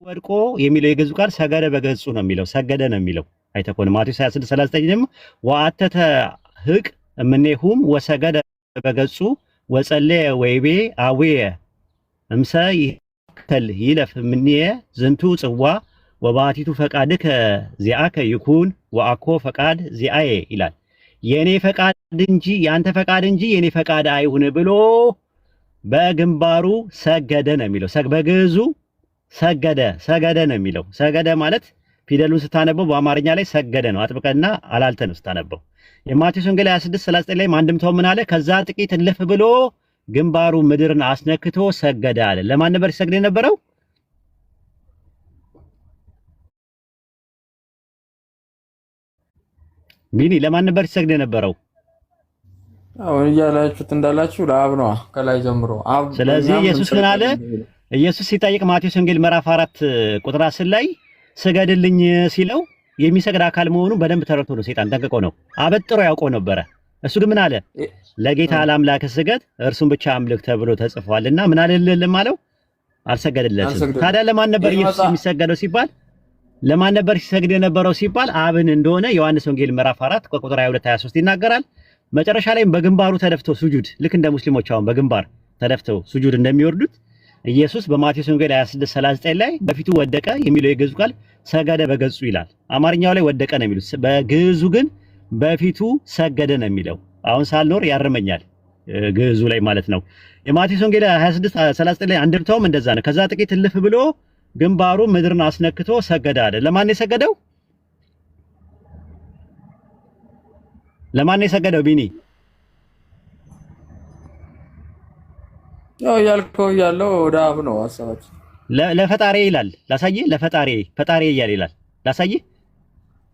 ወድቆ የሚለው የገዙ ቃል ሰገደ በገጹ ነው የሚለው ሰገደ ነው የሚለው አይተኮን ማቴዎስ 26:39 ደግሞ ወአተተ ህቅ እምኔሁም ወሰገደ በገጹ ወጸለየ ወይቤ አዌየ እምሰ ይከል ይለፍ እምኔየ ዝንቱ ጽዋ ወባቲቱ ፈቃድከ ዚአከ ይኩን ወአኮ ፈቃድ ዚአየ ይላል። የኔ ፈቃድ እንጂ ያንተ ፈቃድ እንጂ የኔ ፈቃድ አይሁን ብሎ በግንባሩ ሰገደ ነው የሚለው። በግዕዙ ሰገደ ነው የሚለው። ሰገደ ማለት ፊደሉን ስታነበው በአማርኛ ላይ ሰገደ ነው። አጥብቀና አላልተ ነው ስታነበው። የማቴዎስ ወንጌል 26:39 ላይ አንድምታው ምን አለ? ከዛ ጥቂት እልፍ ብሎ ግንባሩ ምድርን አስነክቶ ሰገደ አለ። ለማን ነበር ሲሰግድ የነበረው? ቢኒ ለማን ነበር ሲሰግድ የነበረው? አሁን እያላችሁት እንዳላችሁ ለአብ ነው ከላይ ጀምሮ አብ። ስለዚህ ኢየሱስ ምን አለ? ኢየሱስ ሲጠይቅ ማቴዎስ ወንጌል ምዕራፍ 4 ቁጥር 10 ላይ ስገድልኝ ሲለው የሚሰግድ አካል መሆኑን በደንብ ተረድቶ ነው። ሰይጣን ጠንቅቆ ነው አበጥሮ ያውቀው ነበረ። እሱ ግን ምን አለ? ለጌታ ለአምላክ ስገድ እርሱን ብቻ አምልክ ተብሎ ተጽፏልና ምን አለልህም አለው? አልሰገደለትም። ታዲያ ለማን ነበር ኢየሱስ የሚሰገደው ሲባል ለማን ነበር ሲሰግድ የነበረው ሲባል አብን እንደሆነ ዮሐንስ ወንጌል ምዕራፍ 4 ቁጥር 22 23 ይናገራል። መጨረሻ ላይም በግንባሩ ተደፍተው ሱጁድ ልክ እንደ ሙስሊሞች አሁን በግንባር ተደፍተው ሱጁድ እንደሚወርዱት ኢየሱስ በማቴዎስ ወንጌል 26:39 ላይ በፊቱ ወደቀ የሚለው የግዕዙ ቃል ሰገደ በገጹ ይላል። አማርኛው ላይ ወደቀ ነው የሚሉት፣ በግዕዙ ግን በፊቱ ሰገደ ነው የሚለው። አሁን ሳልኖር ያርመኛል ግዕዙ ላይ ማለት ነው። የማቴዎስ ወንጌል 26:39 ላይ አንድምታውም እንደዛ ነው። ከዛ ጥቂት እልፍ ብሎ ግንባሩ ምድርን አስነክቶ ሰገደ አለ። ለማን ነው የሰገደው? ለማን ነው የሰገደው ቢኒ? ያው ያልከው ያለው ወደ አብ ነው ሐሳባችሁ። ለፈጣሪ ይላል ላሳየህ። ለፈጣሪ ፈጣሪ ይላል ላሳየህ።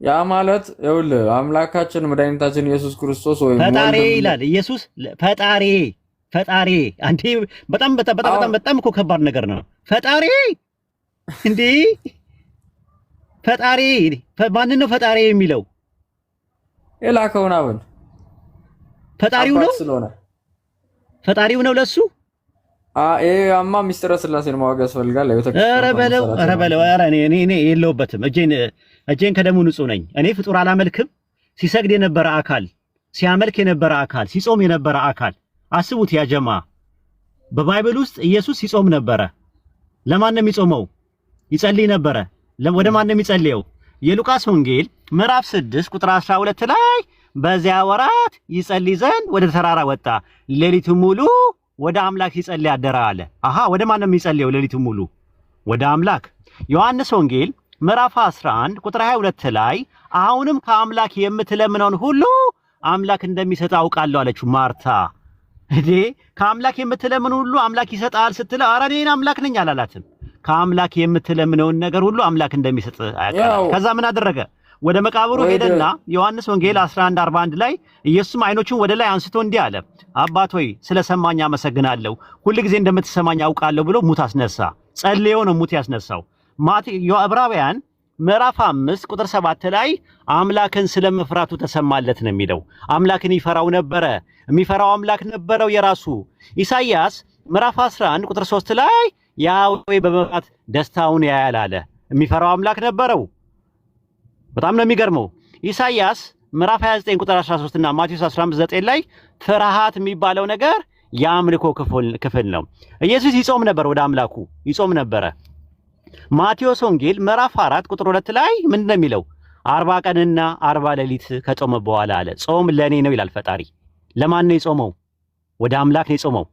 ያ ማለት ይኸውልህ አምላካችን መድኃኒታችን ኢየሱስ ክርስቶስ ወይ ፈጣሪ ይላል ኢየሱስ ፈጣሪ አንዴ በጣም እኮ ከባድ ነገር ነው። ፈጣሪ እንዴ ፈጣሪ ማንን ነው ፈጣሪ የሚለው? የላከውን አብን ፈጣሪው ነው ስለሆነ ፈጣሪው ነው ለሱ አማ ሚስጥረ ስላሴን ማወቅ ያስፈልጋል። ኧረ በለው እኔ የለሁበትም። እጄን ከደሙ ንጹህ ነኝ። እኔ ፍጡር አላመልክም። ሲሰግድ የነበረ አካል፣ ሲያመልክ የነበረ አካል፣ ሲጾም የነበረ አካል አስቡት። ያጀማ በባይብል ውስጥ ኢየሱስ ሲጾም ነበረ። ለማን ነው የሚጾመው? ይጸልይ ነበረ። ወደ ማን ነው የሚጸልየው? የሉቃስ ወንጌል ምዕራፍ 6 ቁጥር 12 ላይ በዚያ ወራት ይጸልይ ዘንድ ወደ ተራራ ወጣ፣ ሌሊቱን ሙሉ ወደ አምላክ ሲጸልይ አደረ አለ። ወደ ማን ነው የሚጸልየው ሌሊቱን ሙሉ? ወደ አምላክ። ዮሐንስ ወንጌል ምዕራፍ 11 ቁጥር 22 ላይ አሁንም ከአምላክ የምትለምነውን ሁሉ አምላክ እንደሚሰጥ አውቃለሁ አለችው ማርታ። እንዴ ከአምላክ የምትለምን ሁሉ አምላክ ይሰጣል ስትል ኧረ እኔ አምላክ ነኝ አላላትም። ከአምላክ የምትለምነውን ነገር ሁሉ አምላክ እንደሚሰጥ አያውቃል። ከዛ ምን አደረገ? ወደ መቃብሩ ሄደና ዮሐንስ ወንጌል 11:41 ላይ ኢየሱስም አይኖቹን ወደ ላይ አንስቶ እንዲህ አለ፣ አባት ሆይ ስለሰማኝ አመሰግናለሁ፣ ሁልጊዜ እንደምትሰማኝ አውቃለሁ ብሎ ሙት አስነሳ። ጸልዮ ነው ሙት ያስነሳው። ዕብራውያን ምዕራፍ 5 ቁጥር 7 ላይ አምላክን ስለመፍራቱ ተሰማለት ነው የሚለው። አምላክን ይፈራው ነበረ። የሚፈራው አምላክ ነበረው የራሱ። ኢሳይያስ ምዕራፍ 11 ቁጥር 3 ላይ ያህዌ በመፍራት ደስታውን ያያል አለ። የሚፈራው አምላክ ነበረው። በጣም ነው የሚገርመው። ኢሳይያስ ምዕራፍ 29 ቁጥር 13 እና ማቴዎስ 15:9 ላይ ፍርሃት የሚባለው ነገር የአምልኮ ክፍል ነው። ኢየሱስ ይጾም ነበር፣ ወደ አምላኩ ይጾም ነበረ። ማቴዎስ ወንጌል ምዕራፍ 4 ቁጥር 2 ላይ ምንድን ነው የሚለው? 40 ቀንና 40 ሌሊት ከጾመ በኋላ አለ ጾም ለኔ ነው ይላል ፈጣሪ። ለማን ነው የጾመው? ወደ አምላክ ነው የጾመው።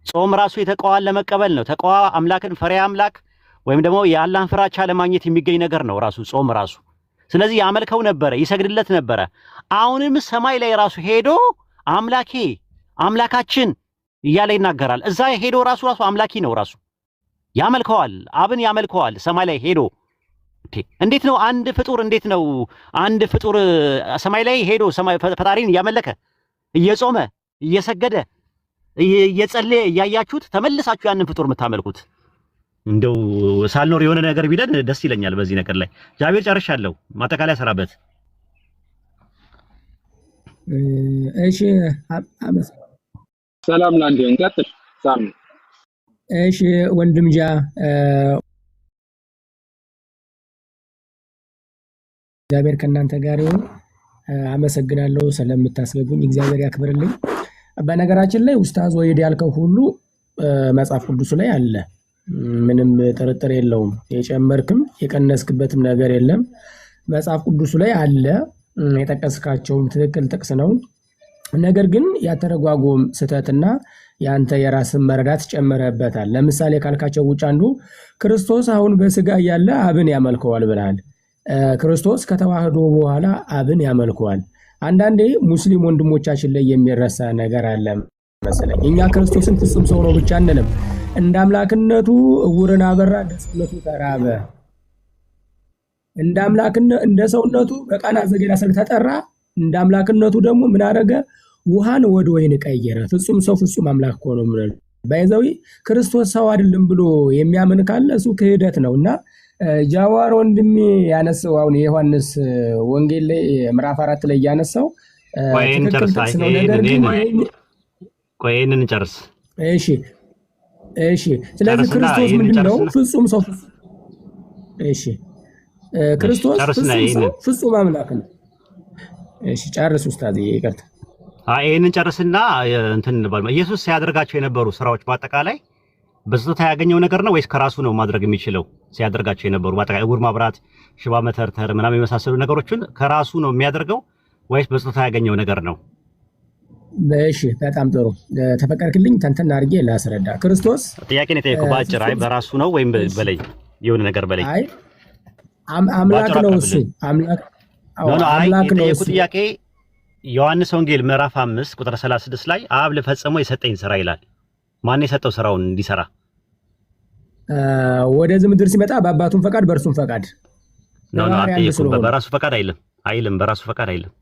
ጾም ራሱ የተቀዋን ለመቀበል ነው። ተቀዋ አምላክን ፈሪያ አምላክ ወይም ደግሞ የአላህን ፍራቻ ለማግኘት የሚገኝ ነገር ነው ራሱ ጾም ራሱ። ስለዚህ ያመልከው ነበረ፣ ይሰግድለት ነበረ። አሁንም ሰማይ ላይ ራሱ ሄዶ አምላኬ አምላካችን እያለ ይናገራል። እዛ ሄዶ ራሱ አምላኪ ነው ራሱ ያመልከዋል፣ አብን ያመልከዋል ሰማይ ላይ ሄዶ። እንዴት ነው አንድ ፍጡር ሰማይ ላይ ሄዶ ፈጣሪን እያመለከ እየጾመ እየሰገደ እየጸለየ እያያችሁት ተመልሳችሁ ያንን ፍጡር የምታመልኩት? እንደው ሳልኖር የሆነ ነገር ቢለን ደስ ይለኛል በዚህ ነገር ላይ። ጃቤር ጨርሻለሁ፣ ማጠቃለያ ሰራበት። እሺ ሰላም ላንዴ እንቀጥል። እሺ ወንድም ጃ እግዚአብሔር ከእናንተ ጋር ይሁን። አመሰግናለሁ ስለምታስገቡኝ፣ እግዚአብሔር ያክብርልኝ። በነገራችን ላይ ኡስታዝ ወይድ ያልከው ሁሉ መጽሐፍ ቅዱስ ላይ አለ፣ ምንም ጥርጥር የለውም። የጨመርክም የቀነስክበትም ነገር የለም። መጽሐፍ ቅዱሱ ላይ አለ። የጠቀስካቸውም ትክክል ጥቅስ ነው። ነገር ግን ያተረጓጎም ስህተትና ያንተ የራስን መረዳት ጨመረበታል። ለምሳሌ ካልካቸው ውጭ አንዱ ክርስቶስ አሁን በስጋ እያለ አብን ያመልከዋል ብለሃል። ክርስቶስ ከተዋህዶ በኋላ አብን ያመልከዋል። አንዳንዴ ሙስሊም ወንድሞቻችን ላይ የሚረሳ ነገር አለ መሰለኝ። እኛ ክርስቶስን ፍጹም ሰው ነው ብቻ አንልም። እንደ አምላክነቱ ዕውርን አበራ፣ እንደ ሰውነቱ ተራበ። እንደ አምላክነቱ እንደ ሰውነቱ በቃና ዘገሊላ ተጠራ። እንደ አምላክነቱ ደግሞ ምን አደረገ? ውሃን ወደ ወይን ቀየረ። ፍጹም ሰው ፍጹም አምላክ ሆኖ ምን ባይዘዊ ክርስቶስ ሰው አይደለም ብሎ የሚያምን ካለ እሱ ክህደት ነውና ጃዋር ወንድሜ ያነሳው አሁን የዮሐንስ ወንጌል ላይ ምዕራፍ 4 ላይ ያነሳው ትክክል ጥቅስ ነው። ነገር ግን ቆይንን እንጨርስ። እሺ ስለዚህ ክርስቶስ ምንድነው? ፍጹም ሰው። እሺ ክርስቶስ ፍጹም አምላክ ነው። እሺ ጨርስ ኡስታዝ፣ ይቅርታ። ይሄንን ጨርስና እንትን እንባል። ኢየሱስ ሲያደርጋቸው የነበሩ ስራዎች በአጠቃላይ በስጦታ ያገኘው ነገር ነው ወይስ ከራሱ ነው ማድረግ የሚችለው? ሲያደርጋቸው የነበሩ በአጠቃላይ ዕውር ማብራት፣ ሽባ መተርተር ምናምን የመሳሰሉ ነገሮችን ከራሱ ነው የሚያደርገው ወይስ በስጦታ ያገኘው ነገር ነው? እሺ በጣም ጥሩ ተፈቀድክልኝ። ተንተና አድርጌ ላስረዳ። ክርስቶስ ጥያቄ ነው የጠየቀው በአጭር። አይ በራሱ ነው ወይም በላይ የሆነ ነገር በላይ? አይ አምላክ ነው እሱ አምላክ ነው እሱ። ጥያቄ ዮሐንስ ወንጌል ምዕራፍ 5 ቁጥር 36 ላይ አብ ለፈጸመው የሰጠኝ ስራ ይላል። ማን የሰጠው ስራውን እንዲሰራ? ወደዚህ ምድር ሲመጣ በአባቱም ፈቃድ በእርሱም ፈቃድ ነው። በራሱ ፈቃድ አይልም። በራሱ ፈቃድ አይልም።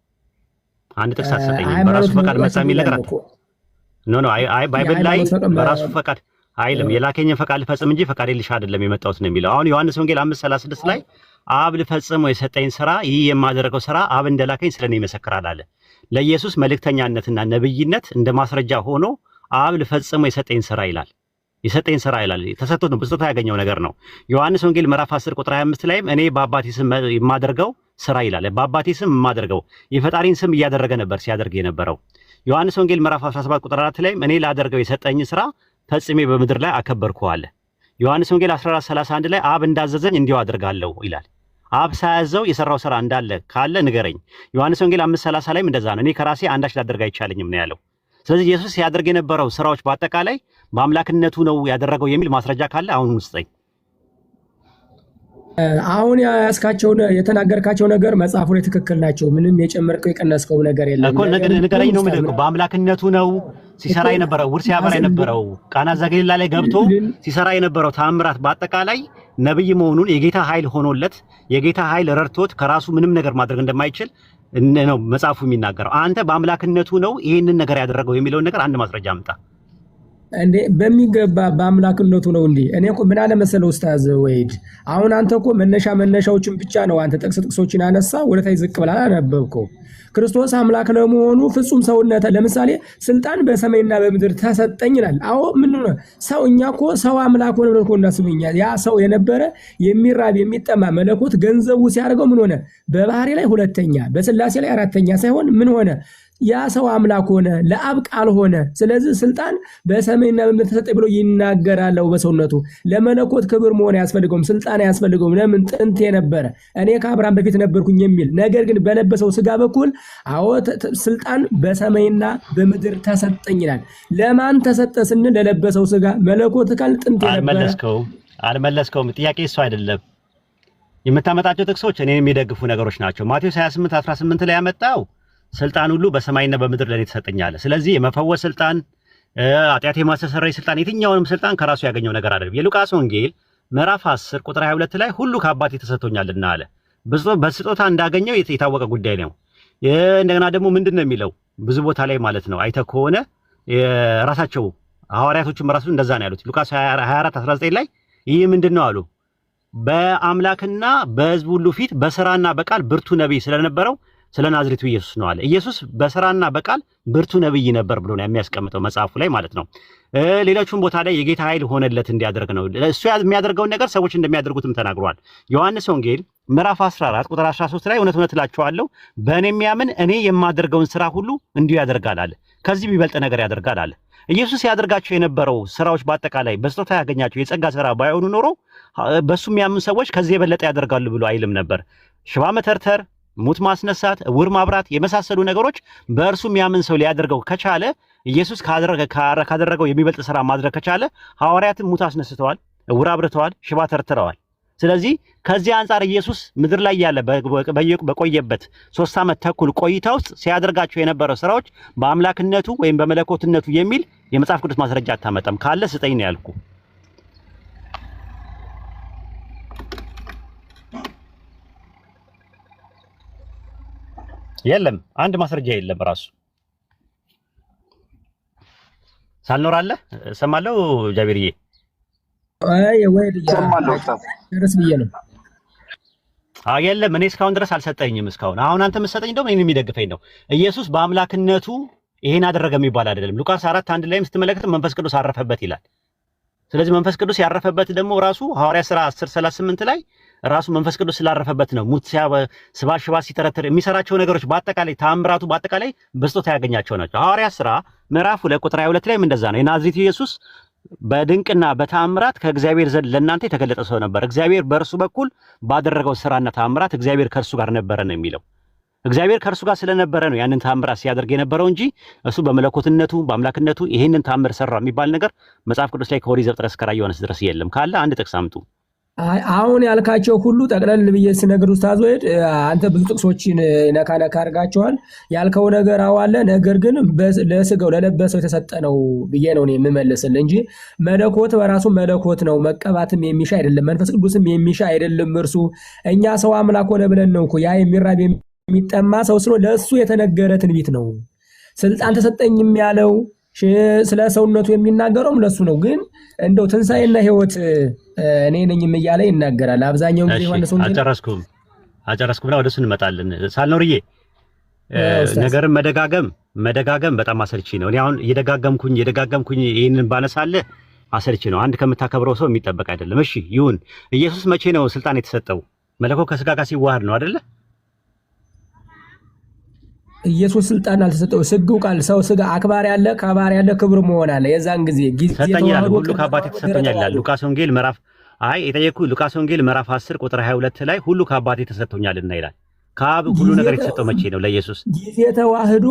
አንድ ጥቅስ አትሰጠኝም። በራሱ ፈቃድ መጣ የሚል ነገር አይ ባይብል ላይ በራሱ ፈቃድ አይልም። የላከኝን ፈቃድ ልፈጽም እንጂ ፈቃዴን ልሻ አይደለም የመጣሁት ነው የሚለው። አሁን ዮሐንስ ወንጌል 5:36 ላይ አብ ልፈጽመው የሰጠኝ ስራ፣ ይህ የማደርገው ስራ አብ እንደላከኝ ስለኔ ይመሰክራል አለ። ለኢየሱስ መልእክተኛነትና ነብይነት እንደ ማስረጃ ሆኖ አብ ልፈጽመው የሰጠኝ ስራ ይላል። የሰጠኝ ስራ ይላል። ተሰጥቶት ነው፣ በስጦታ ያገኘው ነገር ነው። ዮሐንስ ወንጌል ምዕራፍ 10 ቁጥር 25 ላይም እኔ በአባቴ ስም የማደርገው ስራ ይላል። በአባቴ ስም የማደርገው የፈጣሪን ስም እያደረገ ነበር ሲያደርግ የነበረው። ዮሐንስ ወንጌል ምዕራፍ 17 ቁጥር 4 ላይም እኔ ላደርገው የሰጠኝ ስራ ፈጽሜ በምድር ላይ አከበርኩህ አለ። ዮሐንስ ወንጌል 14:31 ላይ አብ እንዳዘዘኝ እንዲሁ አድርጋለሁ ይላል። አብ ሳያዘው የሰራው ስራ እንዳለ ካለ ንገረኝ። ዮሐንስ ወንጌል 5:30 ላይም እንደዛ ነው። እኔ ከራሴ አንዳች ላደርግ አይቻለኝም ነው ያለው። ስለዚህ ኢየሱስ ሲያደርግ የነበረው ስራዎች በአጠቃላይ በአምላክነቱ ነው ያደረገው የሚል ማስረጃ ካለ አሁን ውስጠኝ። አሁን ያስካቸው የተናገርካቸው ነገር መጽሐፉ ላይ ትክክል ናቸው። ምንም የጨመርከው የቀነስከው ነገር የለም እኮ። ንገረኝ ነው የምልህ። በአምላክነቱ ነው ሲሰራ የነበረው፣ ዕውር ሲያበራ የነበረው፣ ቃና ዘገሊላ ላይ ገብቶ ሲሰራ የነበረው ተአምራት በአጠቃላይ ነብይ መሆኑን የጌታ ኃይል ሆኖለት የጌታ ኃይል ረድቶት ከራሱ ምንም ነገር ማድረግ እንደማይችል ነው መጽሐፉ የሚናገረው። አንተ በአምላክነቱ ነው ይሄንን ነገር ያደረገው የሚለውን ነገር አንድ ማስረጃ አምጣ። እንዴ በሚገባ በአምላክነቱ ነው እንዴ? እኔ እኮ ምን አለ መሰለው ኡስታዝ ወይድ፣ አሁን አንተ እኮ መነሻዎችን ብቻ ነው አንተ ጥቅሶችን አነሳ፣ ወደታይ ዝቅ ብላ አነበብከው። ክርስቶስ አምላክ ለመሆኑ ፍጹም ሰውነት፣ ለምሳሌ ስልጣን በሰማይና በምድር ተሰጠኝ ይላል። አዎ ምን ነው ሰው? እኛ እኮ ሰው አምላክ ሆነ ብለን እኮ እናስበኛል። ያ ሰው የነበረ የሚራብ የሚጠማ መለኮት ገንዘቡ ሲያደርገው ምን ሆነ? በባህሪ ላይ ሁለተኛ፣ በስላሴ ላይ አራተኛ ሳይሆን ምን ሆነ? ያ ሰው አምላክ ሆነ፣ ለአብ ቃል ሆነ። ስለዚህ ስልጣን በሰማይና በምድር ተሰጠኝ ብሎ ይናገራል። በሰውነቱ ለመለኮት ክብር መሆን አያስፈልገውም፣ ስልጣን አያስፈልገውም። ለምን? ጥንት የነበረ እኔ ከአብርሃም በፊት ነበርኩኝ የሚል ነገር ግን በለበሰው ስጋ በኩል አዎ ስልጣን በሰማይና በምድር ተሰጠኝ ይላል። ለማን ተሰጠ ስንል ለለበሰው ስጋ። መለኮት ካል ጥንት የነበረ። አልመለስከውም። ጥያቄ እሱ አይደለም። የምታመጣቸው ጥቅሶች እኔን የሚደግፉ ነገሮች ናቸው። ማቴዎስ 28:18 ላይ ያመጣው ስልጣን ሁሉ በሰማይና በምድር ለኔ ተሰጠኛል። ስለዚህ የመፈወስ ስልጣን፣ ኃጢአት የማስተሰረይ ስልጣን፣ የትኛውንም ስልጣን ከራሱ ያገኘው ነገር አይደለም። የሉቃስ ወንጌል ምዕራፍ 10 ቁጥር 22 ላይ ሁሉ ከአባቴ ተሰጥቶኛልና አለ። በስጦታ እንዳገኘው የታወቀ ጉዳይ ነው። እንደገና ደግሞ ምንድን ነው የሚለው ብዙ ቦታ ላይ ማለት ነው። አይተህ ከሆነ ራሳቸው ሐዋርያቶቹም ራሱ እንደዛ ነው ያሉት። ሉቃስ 24:19 ላይ ይህ ምንድን ነው አሉ? በአምላክና በሕዝብ ሁሉ ፊት በስራና በቃል ብርቱ ነቢይ ስለነበረው ስለ ናዝሬቱ ኢየሱስ ነው አለ። ኢየሱስ በስራና በቃል ብርቱ ነብይ ነበር ብሎ ነው የሚያስቀምጠው መጽሐፉ ላይ ማለት ነው። ሌሎቹም ቦታ ላይ የጌታ ኃይል ሆነለት እንዲያደርግ ነው። እሱ የሚያደርገውን ነገር ሰዎች እንደሚያደርጉትም ተናግሯል። ዮሐንስ ወንጌል ምዕራፍ 14 ቁጥር 13 ላይ እውነት እውነት እላችኋለሁ በእኔ የሚያምን እኔ የማደርገውን ስራ ሁሉ እንዲሁ ያደርጋል አለ። ከዚህ የሚበልጥ ነገር ያደርጋል አለ። ኢየሱስ ያደርጋቸው የነበረው ስራዎች በአጠቃላይ በስጦታ ያገኛቸው የጸጋ ስራ ባይሆኑ ኖሮ በሱ የሚያምን ሰዎች ከዚህ የበለጠ ያደርጋሉ ብሎ አይልም ነበር። ሽባ መተርተር፣ ሙት ማስነሳት፣ ዕውር ማብራት የመሳሰሉ ነገሮች በእርሱ የሚያምን ሰው ሊያደርገው ከቻለ ኢየሱስ ካደረገው የሚበልጥ ስራ ማድረግ ከቻለ ሐዋርያትም ሙት አስነስተዋል፣ ዕውር አብርተዋል፣ ሽባ ተርትረዋል። ስለዚህ ከዚህ አንጻር ኢየሱስ ምድር ላይ ያለ በቆየበት 3 ዓመት ተኩል ቆይታ ውስጥ ሲያደርጋቸው የነበረው ስራዎች በአምላክነቱ ወይም በመለኮትነቱ የሚል የመጽሐፍ ቅዱስ ማስረጃ አታመጣም። ካለ ስጠኝ ነው ያልኩ። የለም አንድ ማስረጃ የለም። ራሱ ሳልኖር አለ እሰማለሁ። ጃቢርዬ ወይ ደረስ ብዬ ነው። የለም እኔ እስካሁን ድረስ አልሰጠኝም። እስካሁን አሁን አንተ የምትሰጠኝ ደግሞ እኔን የሚደግፈኝ ነው። ኢየሱስ በአምላክነቱ ይሄን አደረገ የሚባል አይደለም። ሉቃስ 4:1 ላይም ስትመለከት መንፈስ ቅዱስ አረፈበት ይላል። ስለዚህ መንፈስ ቅዱስ ያረፈበት ደግሞ ራሱ ሐዋርያ ሥራ 10:38 ላይ ራሱ መንፈስ ቅዱስ ስላረፈበት ነው። ሙት ሽባ ሲተረትር የሚሰራቸው ነገሮች በአጠቃላይ ተአምራቱ በአጠቃላይ በስጦታ ያገኛቸው ናቸው። ሐዋርያ ሥራ ምዕራፍ 2 ቁጥር 22 ላይም እንደዛ ነው። የናዝሬቱ ኢየሱስ በድንቅና በተአምራት ከእግዚአብሔር ዘንድ ለእናንተ የተገለጠ ሰው ነበር። እግዚአብሔር በእርሱ በኩል ባደረገው ስራና ተአምራት እግዚአብሔር ከእርሱ ጋር ነበረ ነው የሚለው። እግዚአብሔር ከእርሱ ጋር ስለነበረ ነው ያንን ተአምራት ሲያደርግ የነበረው እንጂ እሱ በመለኮትነቱ በአምላክነቱ ይሄንን ተአምር ሰራ የሚባል ነገር መጽሐፍ ቅዱስ ላይ ከኦሪት ዘፍጥረት እስከ ራዕየ ዮሐንስ ድረስ የለም። ካለ አንድ ጥቅስ አምጡ። አሁን ያልካቸው ሁሉ ጠቅለል ብዬ ስነግር ኡስታዝ ወይድ አንተ ብዙ ጥቅሶችን ነካ አድርጋቸዋል። ያልከው ነገር አዋለ ነገር ግን ለስጋው ለለበሰው የተሰጠ ነው ብዬ ነው እኔ የምመልስልህ እንጂ መለኮት በራሱ መለኮት ነው። መቀባትም የሚሻ አይደለም፣ መንፈስ ቅዱስም የሚሻ አይደለም። እርሱ እኛ ሰው አምላክ ሆነ ብለን ነው እኮ ያ የሚራብ የሚጠማ ሰው ስለ ለሱ የተነገረ ትንቢት ነው። ስልጣን ተሰጠኝም ያለው ስለ ሰውነቱ የሚናገረውም ለሱ ነው። ግን እንደው ትንሳኤና ሕይወት እኔ ነኝም እያለ ይናገራል። አብዛኛው ጊዜ ዮሐንስ ወንጌል አጨረስኩምና ወደሱ እንመጣለን። ሳልኖርዬ ነገርን መደጋገም በጣም አሰልቺ ነው። እኔ አሁን እየደጋገምኩኝ ይሄንን ባነሳለህ አሰልቺ ነው። አንድ ከምታከብረው ሰው የሚጠበቅ አይደለም። እሺ ይሁን። ኢየሱስ መቼ ነው ስልጣን የተሰጠው? መለኮት ከስጋ ጋር ሲዋሃድ ነው አይደለ? ኢየሱስ ስልጣን አልተሰጠው። ስግው ቃል ሰው ስጋ አክባሪ ያለ ከባሪ ያለ ክብር መሆን አለ። የዛን ጊዜ ተሰጠኛል ሁሉ ከአባቴ ተሰጠኛል ይላል ሉቃስ ወንጌል ምዕራፍ ሉቃስ ወንጌል ምዕራፍ 10 ቁጥር 22 ላይ ሁሉ ከአባቴ ተሰጥቶኛልና ይላል። ከአብ ሁሉ ነገር የተሰጠው መቼ ነው? ለኢየሱስ ጊዜ ተዋህዶ፣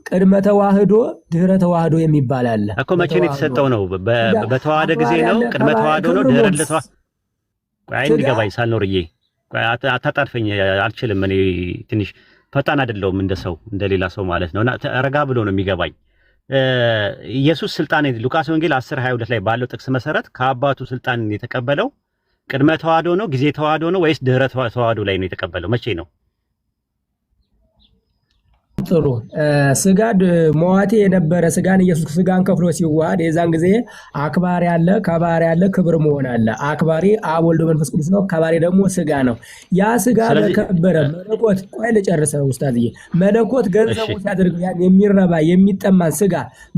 ቅድመ ተዋህዶ፣ ድህረ ተዋህዶ የሚባል አለ እኮ። መቼ ነው የተሰጠው? ነው በተዋህደ ጊዜ ነው? ቅድመ ተዋህዶ ነው? ድህረ ለተዋ አይ እንዲገባኝ ሳልኖርዬ አታጣድፈኝ። አልችልም እኔ ትንሽ ፈጣን አይደለሁም እንደሰው እንደሌላ ሰው ማለት ነውና ረጋ ብሎ ነው የሚገባኝ። ኢየሱስ ስልጣን ሉቃስ ወንጌል 10:22 ላይ ባለው ጥቅስ መሰረት ከአባቱ ስልጣን የተቀበለው ቅድመ ተዋህዶ ነው? ጊዜ ተዋህዶ ነው? ወይስ ድህረ ተዋህዶ ላይ ነው የተቀበለው? መቼ ነው? ጥሩ ስጋ ሞዋቴ የነበረ ስጋን ኢየሱስ ስጋን ከፍሎ ሲዋሃድ የዛን ጊዜ አክባሪ ያለ ከባሪ ያለ ክብር መሆን አለ። አክባሪ አብ ወልድ መንፈስ ቅዱስ ነው። ከባሪ ደግሞ ስጋ ነው። ያ ስጋ ለከበረ መለኮት ቆይ ልጨርሰው ኡስታዝዬ። መለኮት ገንዘቡ ሲያደርገው ያን የሚረባ የሚጠማን ስጋ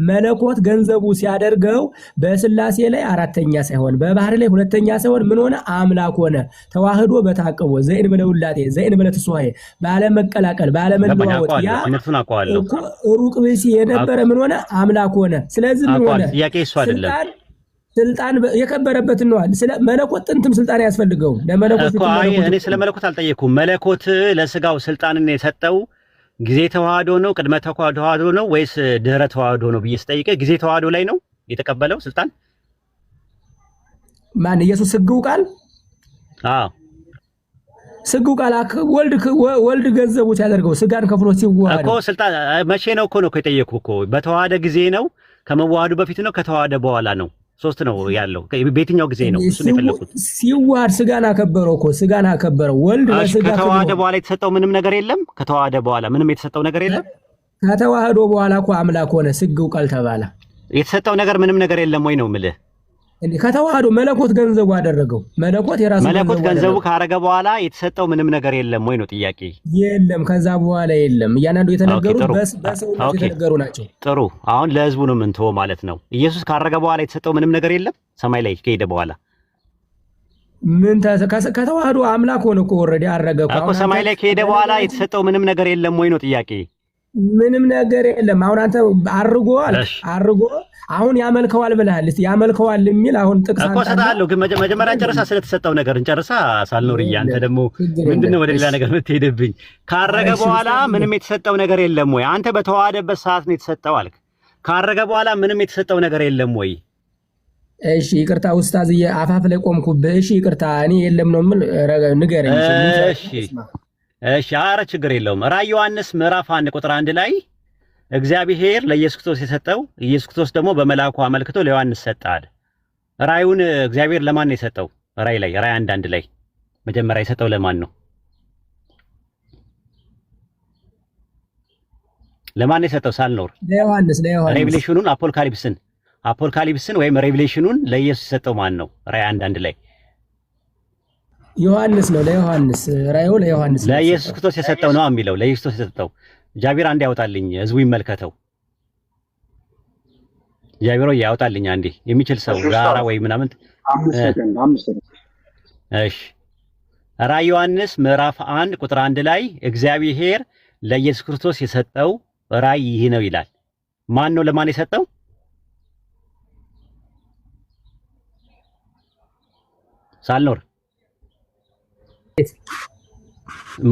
መለኮት ገንዘቡ ሲያደርገው በስላሴ ላይ አራተኛ ሳይሆን በባህር ላይ ሁለተኛ ሳይሆን ምን ሆነ? አምላክ ሆነ። ተዋህዶ በታቀቦ ዘይን በለውላቴ ዘይን በለተስዋይ ባለመቀላቀል ባለመለዋወጥ ያ ሩቅ ብእሲ የነበረ ምን ሆነ? አምላክ ሆነ። ስለዚህ ምን ሆነ? ጥያቄ እሱ አይደለም። ስልጣን የከበረበትን ነው። ስለ መለኮት ጥንትም ስልጣን ያስፈልገው ለመለኮት እኮ እኔ ስለ መለኮት አልጠየኩም። መለኮት ለስጋው ስልጣንን የሰጠው ጊዜ ተዋህዶ ነው? ቅድመ ተዋህዶ ነው? ወይስ ድህረ ተዋህዶ ነው ብዬ ስጠይቀህ ጊዜ ተዋህዶ ላይ ነው የተቀበለው ስልጣን። ማን? ኢየሱስ ስግው ቃል ስግው ቃል ወልድ ገንዘቡ ሲያደርገው ስጋን ከፍሎ ሲዋሃድ እኮ ስልጣን መቼ ነው እኮ የጠየኩህ እኮ። በተዋሃደ ጊዜ ነው? ከመዋሃዱ በፊት ነው? ከተዋሃደ በኋላ ነው? ሶስት ነው ያለው። በየትኛው ጊዜ ነው? እሱን የፈለኩት። ሲዋሃድ ስጋን አከበረው እኮ ስጋን አከበረው ወልድ በስጋ ከተዋሃደ በኋላ የተሰጠው ምንም ነገር የለም። ከተዋሃደ በኋላ ምንም የተሰጠው ነገር የለም። ከተዋህዶ በኋላ እኮ አምላክ ሆነ። ስግው ቃል ተባለ። የተሰጠው ነገር ምንም ነገር የለም ወይ ነው የምልህ። እንዴ ከተዋህዶ መለኮት ገንዘቡ አደረገው። መለኮት የራሱ መለኮት ገንዘቡ ካረገ በኋላ የተሰጠው ምንም ነገር የለም ወይ ነው ጥያቄ? የለም፣ ከዛ በኋላ የለም። እያንዳንዱ የተነገሩት በሰው የተነገሩ ናቸው። ጥሩ። አሁን ለህዝቡ ነው የምንተወው ማለት ነው። ኢየሱስ ካረገ በኋላ የተሰጠው ምንም ነገር የለም። ሰማይ ላይ ከሄደ በኋላ ምን ከተዋህዶ አምላክ ሆነ እኮ ኦልሬዲ አረገ እኮ። ሰማይ ላይ ከሄደ በኋላ የተሰጠው ምንም ነገር የለም ወይ ነው ጥያቄ? ምንም ነገር የለም። አሁን አንተ አርጎ አሁን ያመልከዋል ብለሃል። እስቲ ያመልከዋል የሚል አሁን ጥቅስ እኮ ሰጣለሁ፣ ግን መጀመሪያ ጨርሳ ስለተሰጠው ነገር እንጨርሳ። ሳልኖርዬ አንተ ደግሞ ምንድነው ወደ ሌላ ነገር የምትሄድብኝ? ካረገ በኋላ ምንም የተሰጠው ነገር የለም ወይ? አንተ በተዋሃደበት ሰዓት ነው የተሰጠው አልክ። ካረገ በኋላ ምንም የተሰጠው ነገር የለም ወይ? እሺ ይቅርታ ኡስታዝዬ፣ አፋፍ ላይ ቆምኩብህ። እሺ ይቅርታ፣ እኔ የለም ነው የምል ንገረኝ። እሺ ኧረ ችግር የለውም። ራዕየ ዮሐንስ ምዕራፍ 1 ቁጥር 1 ላይ እግዚአብሔር ለኢየሱስ ክርስቶስ የሰጠው ኢየሱስ ክርስቶስ ደግሞ በመልአኩ አመልክቶ ለዮሐንስ ሰጣል። ራእዩን እግዚአብሔር ለማን ነው የሰጠው? ራእይ 1:1 ላይ መጀመሪያ የሰጠው ለማን ነው? ለማን ነው የሰጠው? ሳልኖር ለዮሐንስ። ሬቪሌሽኑን አፖካሊፕስን ወይም ሬቪሌሽኑን ለኢየሱስ የሰጠው ማን ነው? ራእይ 1:1 ላይ ዮሐንስ ነው። ለዮሐንስ ራእዩ ለዮሐንስ ለኢየሱስ ክርስቶስ የሰጠው ነው የሚለው። ለኢየሱስ ክርስቶስ የሰጠው ጃቢር አንዴ ያውጣልኝ፣ ህዝቡ ይመልከተው። ጃቢሮ ያውጣልኝ አንዴ፣ የሚችል ሰው ጋራ ወይ ምናምን 5 ሰከንድ። እሺ ራዕየ ዮሐንስ ምዕራፍ 1 ቁጥር 1 ላይ እግዚአብሔር ለኢየሱስ ክርስቶስ የሰጠው ራእይ ይህ ነው ይላል። ማን ነው ለማን የሰጠው? ሳልኖር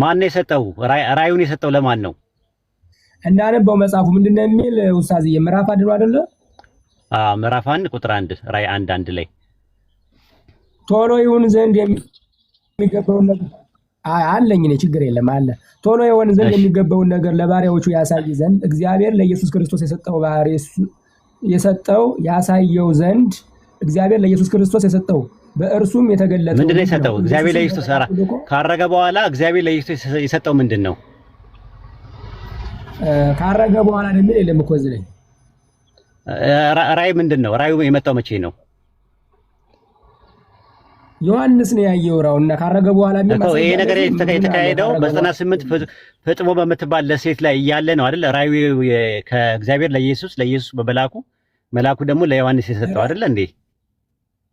ማን ነው የሰጠው? ራእዩን የሰጠው ለማን ነው? እንዳነበው መጽሐፉ ምንድነው የሚል ኡስታዝዬ? ምዕራፍ 1 አይደለ? ምዕራፍ 1 ቁጥር 1 ራእይ 1:1 ላይ ቶሎ ይሁን ዘንድ የሚገባውን ነገር አለኝ እኔ ችግር የለም አለ። ቶሎ ይሁን ዘንድ የሚገባውን ነገር ለባሪያዎቹ ያሳይ ዘንድ እግዚአብሔር ለኢየሱስ ክርስቶስ የሰጠው ያሳየው ዘንድ እግዚአብሔር ለኢየሱስ ክርስቶስ የሰጠው በእርሱም የተገለጠው ምንድነው የሰጠው? እግዚአብሔር ለኢየሱስ ካረገ በኋላ እግዚአብሔር ለኢየሱስ የሰጠው ምንድነው? ካረገ በኋላ ደግሞ የለም እኮ እዚህ ላይ ራእይ ምንድነው? ራእዩ የመጣው መቼ ነው? ዮሐንስ ነው ያየው ራውና ካረገ በኋላ ይሄ ነገር የተካሄደው በ98 ፍጥሞ በምትባል ለሴት ላይ እያለ ነው አይደል? ራእዩ ከእግዚአብሔር ለኢየሱስ መላኩ ደግሞ ለዮሐንስ የሰጠው አይደል እንዴ?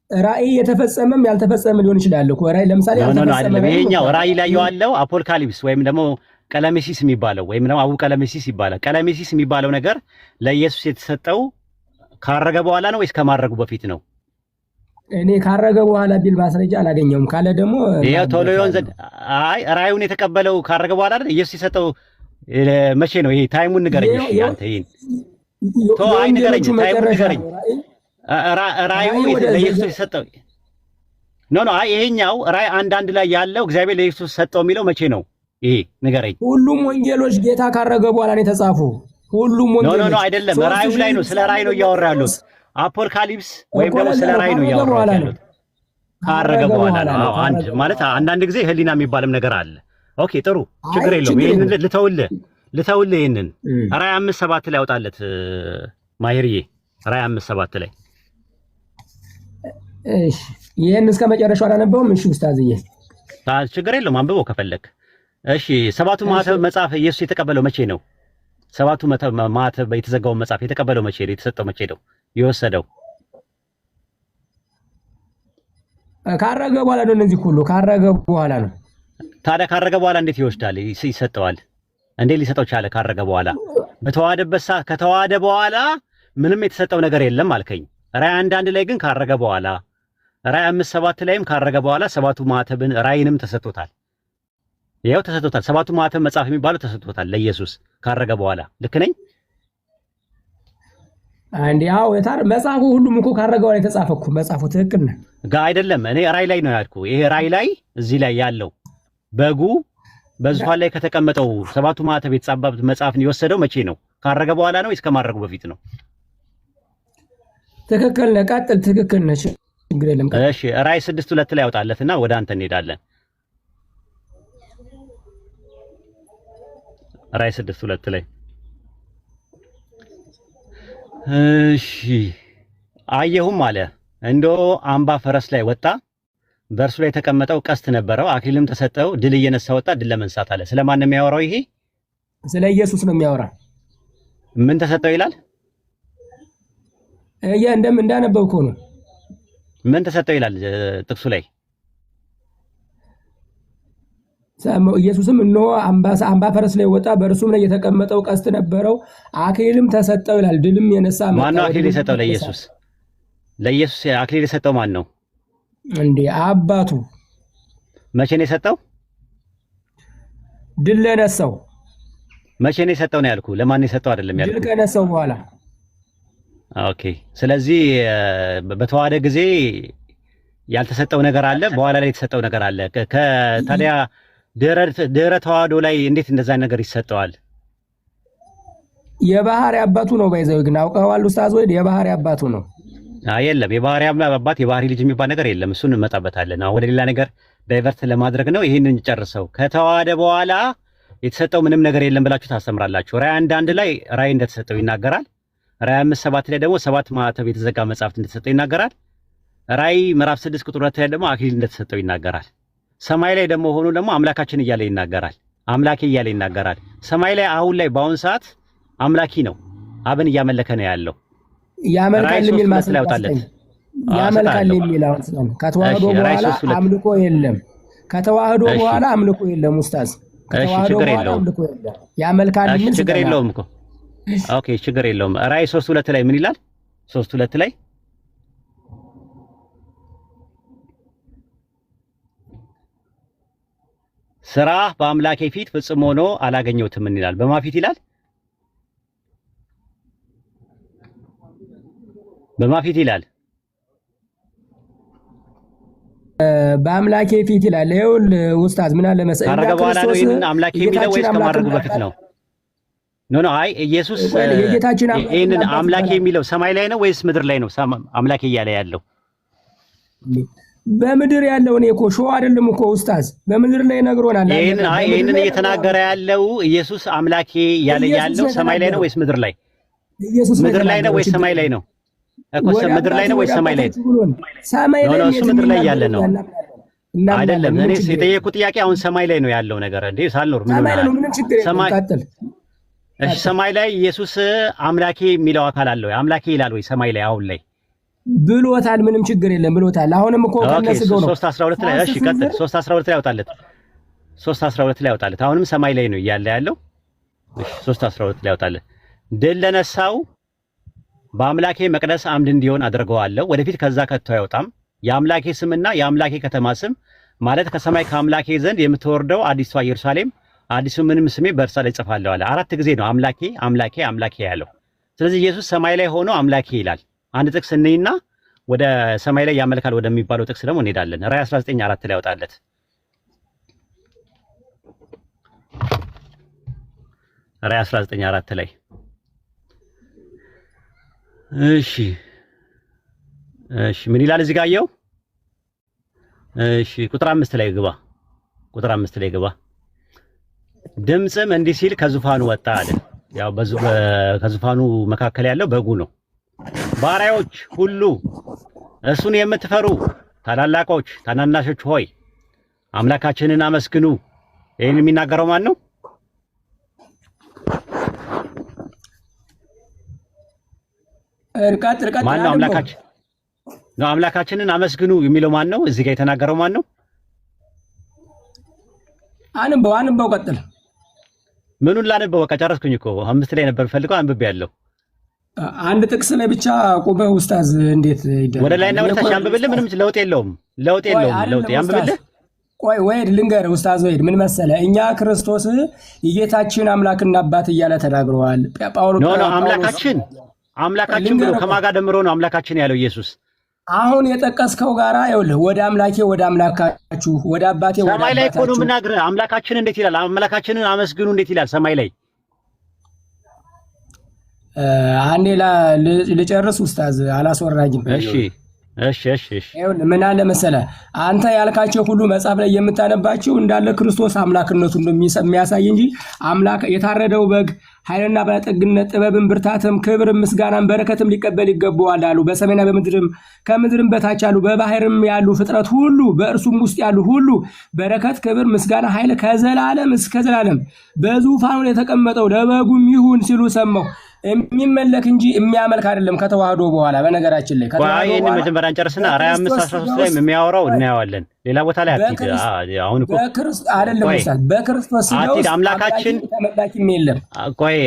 ራእይ የተፈጸመም ያልተፈጸመ ሊሆን ይችላል እኮ ራእይ ለምሳሌ ያልተፈጸመ ይሄኛው ራእይ ላይ ያለው አፖካሊፕስ ወይም ደግሞ ቀለሜሲስ የሚባለው ወይም ደግሞ አቡ ቀለሜሲስ ይባላል። ቀለሜሲስ የሚባለው ነገር ለኢየሱስ የተሰጠው ካረገ በኋላ ነው ወይስ ከማረጉ በፊት ነው? እኔ ካረገ በኋላ ቢል ማስረጃ አላገኘውም። ካለ ደግሞ ይሄው ቶሎ ይሆን ዘንድ ራእዩን የተቀበለው ካረገ በኋላ አይደል? ኢየሱስ የሰጠው መቼ ነው? ይሄ ታይሙን ንገረኝ። እሺ አንተ ይሄን ንገረኝ፣ ታይሙን ንገረኝ። ራእዩ ለኢየሱስ የሰጠው ይሄኛው ራእይ 1:1 ላይ ያለው እግዚአብሔር ለኢየሱስ ሰጠው የሚለው መቼ ነው? ይሄ ንገረኝ። ሁሉም ወንጌሎች ጌታ ካረገ በኋላ ነው የተጻፉ። ሁሉም ወንጌሎች ኖ አይደለም፣ ራእዩ ላይ ነው። ስለ ራእይ ነው እያወራ ያሉት። አፖካሊፕስ ወይም ደግሞ ስለ ራእይ ነው እያወራ ያሉት። ካረገ በኋላ ነው። አንድ ማለት አንዳንድ ጊዜ ህሊና የሚባልም ነገር አለ። ኦኬ ጥሩ፣ ችግር የለውም። ይሄንን ልተውልህ። ይሄንን ራእይ 5:7 ላይ ያውጣለት ማሂርዬ። ራእይ 5:7 ላይ እሺ፣ ይሄን እስከ መጨረሻው አላነበውም። እሺ ኡስታዝዬ፣ ችግር የለውም፣ አንብበው ከፈለክ። እሺ፣ ሰባቱ ማኅተም መጽሐፍ ኢየሱስ የተቀበለው መቼ ነው? ሰባቱ ማኅተም የተዘጋውን መጽሐፍ የተቀበለው መቼ ነው? የተሰጠው መቼ ነው? የወሰደው ካረገ በኋላ ነው። እነዚህ ሁሉ ካረገ በኋላ ነው። ታዲያ ካረገ በኋላ እንዴት ይወስዳል? ይሰጠዋል? እንዴት ሊሰጠው ቻለ? ካረገ በኋላ በተዋሃደበት ሰዓት ከተዋሃደ በኋላ ምንም የተሰጠው ነገር የለም አልከኝ። ራእይ 1:1 ላይ ግን ካረገ በኋላ ራእይ 5:7 ላይም ካረገ በኋላ ሰባቱ ማኅተምን ራእይንም ተሰጥቶታል። ያው ተሰጥቶታል። ሰባቱ ማኅተም መጽሐፍ የሚባለው ተሰጥቶታል ለኢየሱስ ካረገ በኋላ። ልክ ነኝ? አንዴ ያው መጽሐፉ ሁሉም እኮ ካረገ በኋላ የተጻፈ እኮ መጽሐፉ ትክክል ነው አይደለም። እኔ ራእይ ላይ ነው ያልኩ። ይሄ ራእይ ላይ እዚህ ላይ ያለው በጉ በዙፋን ላይ ከተቀመጠው ሰባቱ ማኅተም የተጻፈበት መጽሐፍን የወሰደው መቼ ነው? ካረገ በኋላ ነው ወይስ ከማረጉ በፊት ነው? ትክክል ነህ። ቀጥል። ትክክል ነህ። ችግር የለም። እሺ ራእይ 6:2 ላይ ያወጣለትና ወደ አንተ እንሄዳለን። ራእይ 6:2 ላይ እሺ፣ አየሁም አለ እንዶ አምባ ፈረስ ላይ ወጣ፣ በእርሱ ላይ የተቀመጠው ቀስት ነበረው፣ አክሊልም ተሰጠው፣ ድል እየነሳ ወጣ፣ ድል ለመንሳት አለ። ስለማን ነው የሚያወራው? ይሄ ስለ ኢየሱስ ነው የሚያወራ። ምን ተሰጠው ይላል? እንዳነበብከው ነው። ምን ተሰጠው ይላል ጥቅሱ ላይ? ኢየሱስም እነሆ አምባ ፈረስ ላይ ወጣ፣ በእርሱም ላይ የተቀመጠው ቀስት ነበረው፣ አክሊልም ተሰጠው ይላል። ድልም የነሳ ማን ነው አክሊል የሰጠው ለኢየሱስ? ለኢየሱስ አክሊል የሰጠው ማን ነው እንዴ? አባቱ። መቼ ነው የሰጠው? ድል ለነሳው። መቼ ነው የሰጠው ነው ያልኩ? ለማን ነው የሰጠው አይደለም ያልኩ። ድል ከነሳው በኋላ። ኦኬ። ስለዚህ በተዋህደ ጊዜ ያልተሰጠው ነገር አለ፣ በኋላ ላይ የተሰጠው ነገር አለ። ታዲያ ድህረ ተዋህዶ ላይ እንዴት እንደዛ ነገር ይሰጠዋል? የባህሪ አባቱ ነው። ባይዘው ግን አውቀዋል ኡስታዝ ወይ? የባህሪ አባቱ ነው። የለም የባህሪ አባት የባህሪ ልጅ የሚባል ነገር የለም። እሱን እንመጣበታለን። ወደ ሌላ ነገር ዳይቨርት ለማድረግ ነው። ይሄንን ጨርሰው ከተዋህደ በኋላ የተሰጠው ምንም ነገር የለም ብላችሁ ታስተምራላችሁ። ራዕይ 1:1 ላይ ራዕይ እንደተሰጠው ይናገራል። ራዕይ 5:7 ላይ ደግሞ 7 ማዕተብ የተዘጋ መጽሐፍት እንደተሰጠው ይናገራል። ራዕይ ምዕራፍ 6 ቁጥር 2 ላይ ደግሞ አክሊል እንደተሰጠው ይናገራል። ሰማይ ላይ ደግሞ ሆኖ ደግሞ አምላካችን እያለ ይናገራል። አምላኬ እያለ ይናገራል። ሰማይ ላይ አሁን ላይ በአሁን ሰዓት አምላኪ ነው፣ አብን እያመለከ ነው ያለው። ያመልካል የሚል ማስላውታለት ያመልካል የሚል አሁን ከተዋህዶ በኋላ አምልኮ የለም። ከተዋህዶ በኋላ አምልኮ የለም ኡስታዝ። ከተዋህዶ በኋላ አምልኮ የለም። ያመልካል የሚል ችግር የለውም እኮ። ኦኬ ችግር የለውም። ራዕይ 3:2 ላይ ምን ይላል? 3:2 ላይ ስራ በአምላኬ ፊት ፍጹም ሆኖ አላገኘሁትም ይላል። በማ ፊት ይላል? በማ ፊት ይላል? በአምላኬ ፊት ይላል። ይኸውልህ ኡስታዝ ምን አለ መሰለኝ ካረገ በኋላ ነው ይሄንን አምላኬ የሚለው ወይስ ከማድረጉ በፊት ነው? ኖ አይ ኢየሱስ ይሄንን አምላኬ የሚለው ሰማይ ላይ ነው ወይስ ምድር ላይ ነው አምላኬ እያለ ያለው? በምድር ያለው እኔ እኮ ሾው አይደለም እኮ ኡስታዝ፣ በምድር ላይ ነግሮናል። ይሄንን እየተናገረ ያለው ኢየሱስ አምላኬ እያለ ያለው ሰማይ ላይ ነው ወይስ ምድር ላይ? ምድር ላይ ነው ወይስ ሰማይ ላይ ነው? እኮ ምድር ላይ ነው ወይስ ሰማይ ላይ? ሰማይ ላይ ነው። እሱ ምድር ላይ ያለ ነው አይደለም። እኔ የጠየኩት ጥያቄ አሁን ሰማይ ላይ ነው ያለው ነገር እንዴ? ሳልኖር ምን ነው? ምንም ችግር የለም። ቀጥል። እሺ ሰማይ ላይ ኢየሱስ አምላኬ የሚለው አካል አለው? አምላኬ ይላል ወይ ሰማይ ላይ አሁን ላይ? ብሎታል። ምንም ችግር የለም ብሎታል። አሁንም እኮ ከነስገው ነው 3:12 ላይ። እሺ ቀጥል። 3:12 ላይ ያወጣለት። 3:12 ላይ ያወጣለት። አሁንም ሰማይ ላይ ነው እያለ ያለው። እሺ 3:12 ላይ ያወጣለት። ድል ለነሳው በአምላኬ መቅደስ አምድ እንዲሆን አድርገዋለሁ። ወደፊት ከዛ ከቶ አይወጣም። የአምላኬ ስምና የአምላኬ ከተማ ስም ማለት ከሰማይ ከአምላኬ ዘንድ የምትወርደው አዲሷ ኢየሩሳሌም አዲሱ ምንም ስሜ በእርሷ ላይ ጽፋለሁ አለ። 4 ጊዜ ነው አምላኬ አምላኬ አምላኬ ያለው። ስለዚህ ኢየሱስ ሰማይ ላይ ሆኖ አምላኬ ይላል። አንድ ጥቅስ እንይና ወደ ሰማይ ላይ ያመልካል ወደሚባለው ጥቅስ ደግሞ እንሄዳለን። ራዕይ 19:4 ላይ ያወጣለት። ራዕይ 19:4 ላይ እሺ ምን ይላል እዚህ ጋር አየው? እሺ ቁጥር 5 ላይ ግባ። ቁጥር 5 ላይ ግባ። ድምጽም እንዲህ ሲል ከዙፋኑ ወጣ አለ። ያው ከዙፋኑ መካከል ያለው በጉ ነው። ባሪያዎች ሁሉ እሱን የምትፈሩ ታላላቆች ታናናሾች ሆይ አምላካችንን አመስግኑ። ይሄን የሚናገረው ማን ነው? ማን ነው? አምላካችንን አመስግኑ የሚለው ማን ነው? እዚህ ጋር የተናገረው ማን ነው? አንበው ቀጥል። ምኑን ላንበው? በቃ ጨረስኩኝ እኮ 5 ላይ ነበር ፈልገው አንብቤያለሁ። አንድ ጥቅስ ላይ ብቻ ቆመህ ኡስታዝ እንዴት ይደረጋል? ወደ ላይና ወደ ታች አንብብልህ። ምንም ለውጥ የለውም። ለውጥ ያንብብልህ። ቆይ ወይድ ልንገር ኡስታዝ ወይድ ምን መሰለህ፣ እኛ ክርስቶስ የጌታችን አምላክና አባት እያለ ተናግረዋል ጳውሎስ። ኖ አምላካችን ብሎ ከማጋ ደምሮ ነው አምላካችን ያለው ኢየሱስ። አሁን የጠቀስከው ጋራ ይኸውልህ ወደ አምላኬ ወደ አምላካችሁ ወደ አባቴ ወደ ሰማይ ላይ እኮ ነው የምናግርህ። አምላካችን እንዴት ይላል? አምላካችንን አመስግኑ እንዴት ይላል ሰማይ ላይ? አንዴ ልጨርስ ኡስታዝ፣ አላስወራኝም። እሺ ይኸውልህ ምን አለ መሰለህ፣ አንተ ያልካቸው ሁሉ መጽሐፍ ላይ የምታነባቸው እንዳለ ክርስቶስ አምላክነቱን የሚያሳይ እንጂ አምላክ የታረደው በግ ኃይልና ባለጠግነት ጥበብን ብርታትም ክብርም ምስጋናም በረከትም ሊቀበል ይገባዋል አሉ። በሰማይና በምድርም ከምድርም በታች ያሉ በባህርም ያሉ ፍጥረት ሁሉ በእርሱም ውስጥ ያሉ ሁሉ በረከት ክብር ምስጋና ኃይል ከዘላለም እስከ ዘላለም በዙፋኑ የተቀመጠው ለበጉም ይሁን ሲሉ ሰማሁ። የሚመለክ እንጂ የሚያመልክ አይደለም ከተዋህዶ በኋላ። በነገራችን ላይ ከተዋህዶ በኋላ መጀመሪያ እንጨርስና ራዕይ 5:13 ላይ የሚያወራው እናየዋለን። ሌላ ቦታ ላይ አትሂድ። አሁን እኮ አይደለም ወሳት በክርስቶስ ነው አምላካችን ተመላኪም የለም። ቆይ